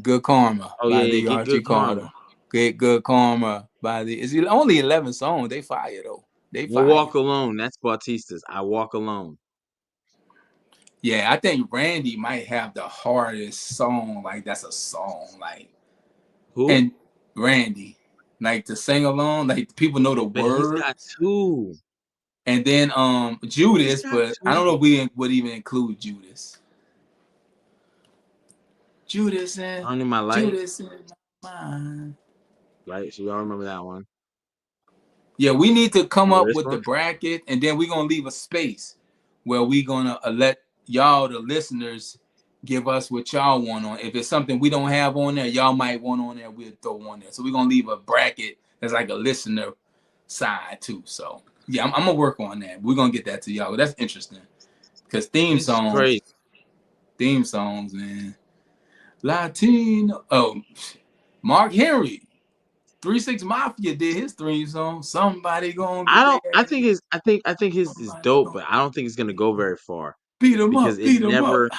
Good Karma Oh by yeah, the get Archie good Carter. karma. Get Good Karma by the. It's only 11 songs. They fire though. They We'll fire. walk alone. That's Bautista's. I walk alone. Yeah, I think Randy might have the hardest song. Like that's a song. Like Who? and Randy, like to sing along. Like people know the But he's word. got two. And then He's Judas, got but I don't two. know if we would even include Judas. Judas and Under my light. Judas in my mind. Right. So y'all remember that one. Yeah, we need to come Remember up this with the one? bracket, and then we're gonna leave a space where we're gonna let y'all, the listeners, give us what y'all want on. If it's something we don't have on there, y'all might want on there. We'll throw on there. So we're gonna leave a bracket that's like a listener side too. So yeah, I'm gonna work on that. We're gonna get that to y'all. That's interesting because This is crazy. theme songs, man. Latino. Oh, Mark Henry. 3 6 Mafia did his theme song. Somebody gonna I get don't. their ass. I think his is Somebody dope, gonna but I don't think it's gonna go very far beat him because up, it beat him up. never.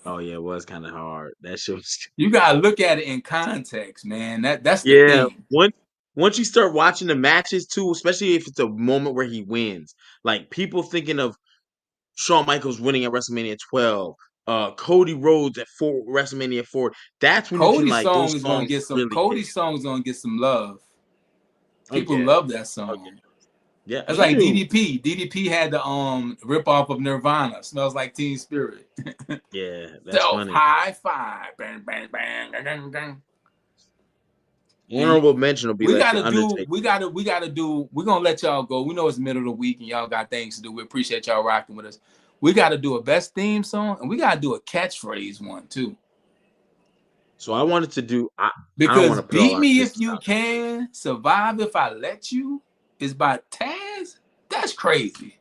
Oh yeah, it was kind of hard. That shit was. You gotta look at it in context, man. That's the Yeah. thing. Once once you start watching the matches too, especially if it's a moment where he wins, like people thinking of Shawn Michaels winning at WrestleMania 12, Cody Rhodes at WrestleMania 4. That's when you can Cody's like those song is gonna songs get some. really hit. Cody's song is gonna get some love. Oh People yeah, love that oh yeah, song. yeah. That's like Ew. DDP. DDP had the rip off of Nirvana. Smells Like Teen Spirit. Yeah, that's Self funny. high five. Bang bang bang bang bang. And Honorable mention will be we like the gotta do. Undertaker. We gotta do. We're gonna let y'all go. We know it's the middle of the week and y'all got things to do. We appreciate y'all rocking with us. We gotta do a best theme song and we gotta do a catchphrase one too. So I wanted to do. I don't want Because to put all Beat our Me If business You out there, but Can, Survive If I Let You is by Taz. That's crazy.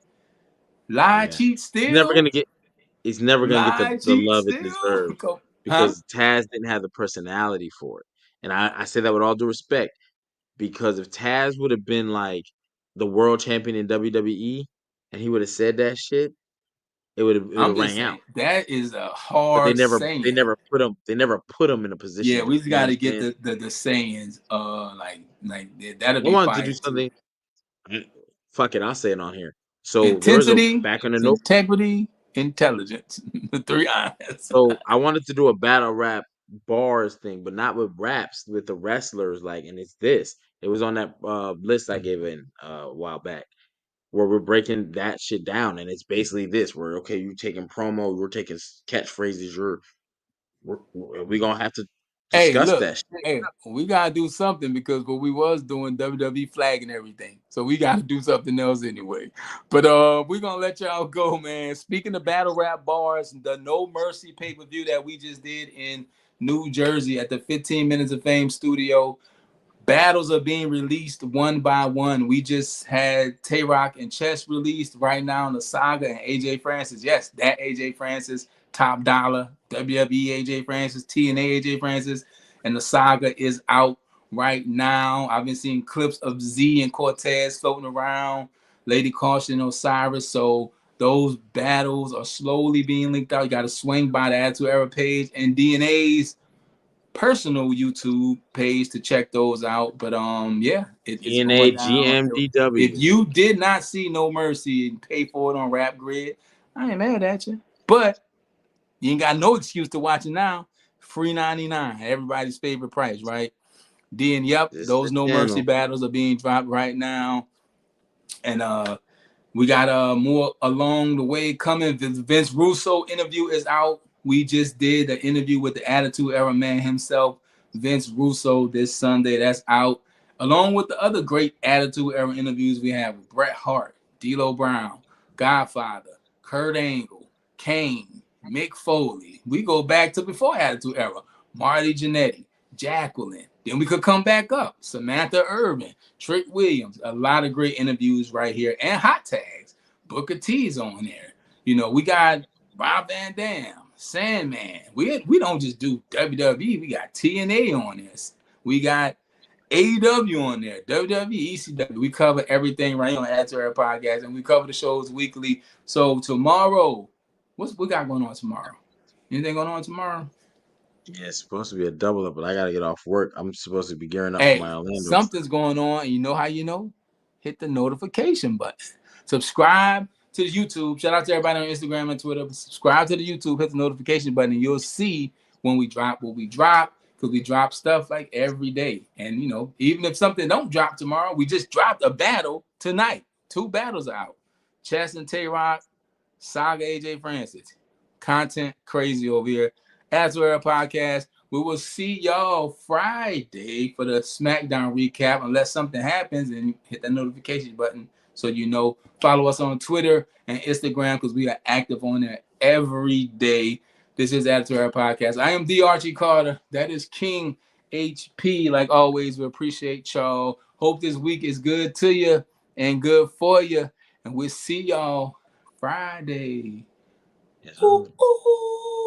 Lie, yeah, cheat, he's never steal. gonna get. He's never gonna get Lie, the cheat, love it steal. deserves Huh? because Taz didn't have the personality for it. And I say that with all due respect because if Taz would have been like the world champion in WWE and he would have said that shit, it would I'm have just rang saying out. that is a But hard saying. they never put him in a position Yeah, to. we just You know what got I'm to get saying? the sayings. That'll I be wanted to do fire too. something. Fuck it, I'll say it on here. So there was a Intensity, back on the note. integrity, intelligence. The three eyes. So I wanted to do a battle rap bars thing, but not with raps, with the wrestlers. Like, and it's this. It was on that list I gave in a while back, where we're breaking that shit down, and it's basically this: where okay, you're taking promo, we're taking catchphrases, we gonna have to Hey, discuss look, that shit. hey, we gotta do something because what we was doing WWE flag and everything. So we gotta do something else anyway. But we're gonna let y'all go, man. Speaking of battle rap bars, the No Mercy pay-per-view that we just did in New Jersey at the 15 Minutes of Fame studio. Battles are being released one by one. We just had Tay Rock and Chess released right now in the Saga and AJ Francis. Yes, that AJ Francis, Top Dollar, WWE AJ Francis, TNA AJ Francis, and the Saga is out right now. I've been seeing clips of Z and Cortez floating around, Lady Caution, Osiris. So those battles are slowly being linked out. You got to swing by the Attitude Era page and DNA's personal YouTube page to check those out. But yeah, it's DNA going down. If GMDW. you did not see No Mercy and pay for it on Rap Grid, I ain't mad at you. But you ain't got no excuse to watch it now. Free 99, everybody's favorite price, right? Then yep, This is those the No Mercy channel. battles are being dropped right now. And we got more along the way coming. The Vince Russo interview is out. We just did the interview with the Attitude Era man himself, Vince Russo, this Sunday. That's out. Along with the other great Attitude Era interviews we have with Bret Hart, D'Lo Brown, Godfather, Kurt Angle, Kane, Mick Foley. We go back to before Attitude Era. Marty Jannetty, Jacqueline. Then we could come back up. Samantha Irvin, Trick Williams. A lot of great interviews right here and hot tags. Booker T's on there. You know, we got Rob Van Dam, Sandman. We don't just do WWE. We got TNA on this. We got AEW on there, WWE, ECW. We cover everything right here on Attitude Era Podcast, and we cover the shows weekly. So tomorrow, what's we got going on tomorrow? Anything going on tomorrow? Yeah, it's supposed to be a double up, but I gotta get off work. I'm supposed to be gearing up for my Hey, Orlando trip. something's going on, and you know how you know? Hit the notification button. Subscribe to the YouTube. Shout out to everybody on Instagram and Twitter. Subscribe to the YouTube, hit the notification button, and you'll see when we drop what we drop, because we drop stuff like every day. And you know, even if something don't drop tomorrow, we just dropped a battle tonight. 2 battles are out. Chess and Tay Rock, Saga AJ Francis. Content crazy over here. Attitude Era Podcast. We will see y'all Friday for the SmackDown recap, unless something happens, and hit that notification button so you know. Follow us on Twitter and Instagram because we are active on there every day. This is Attitude Era Podcast. I am D. Archie Carter. That is King HP. Like always, we appreciate y'all. Hope this week is good to you and good for you. And we'll see y'all Friday. Yes, Ooh, ooh.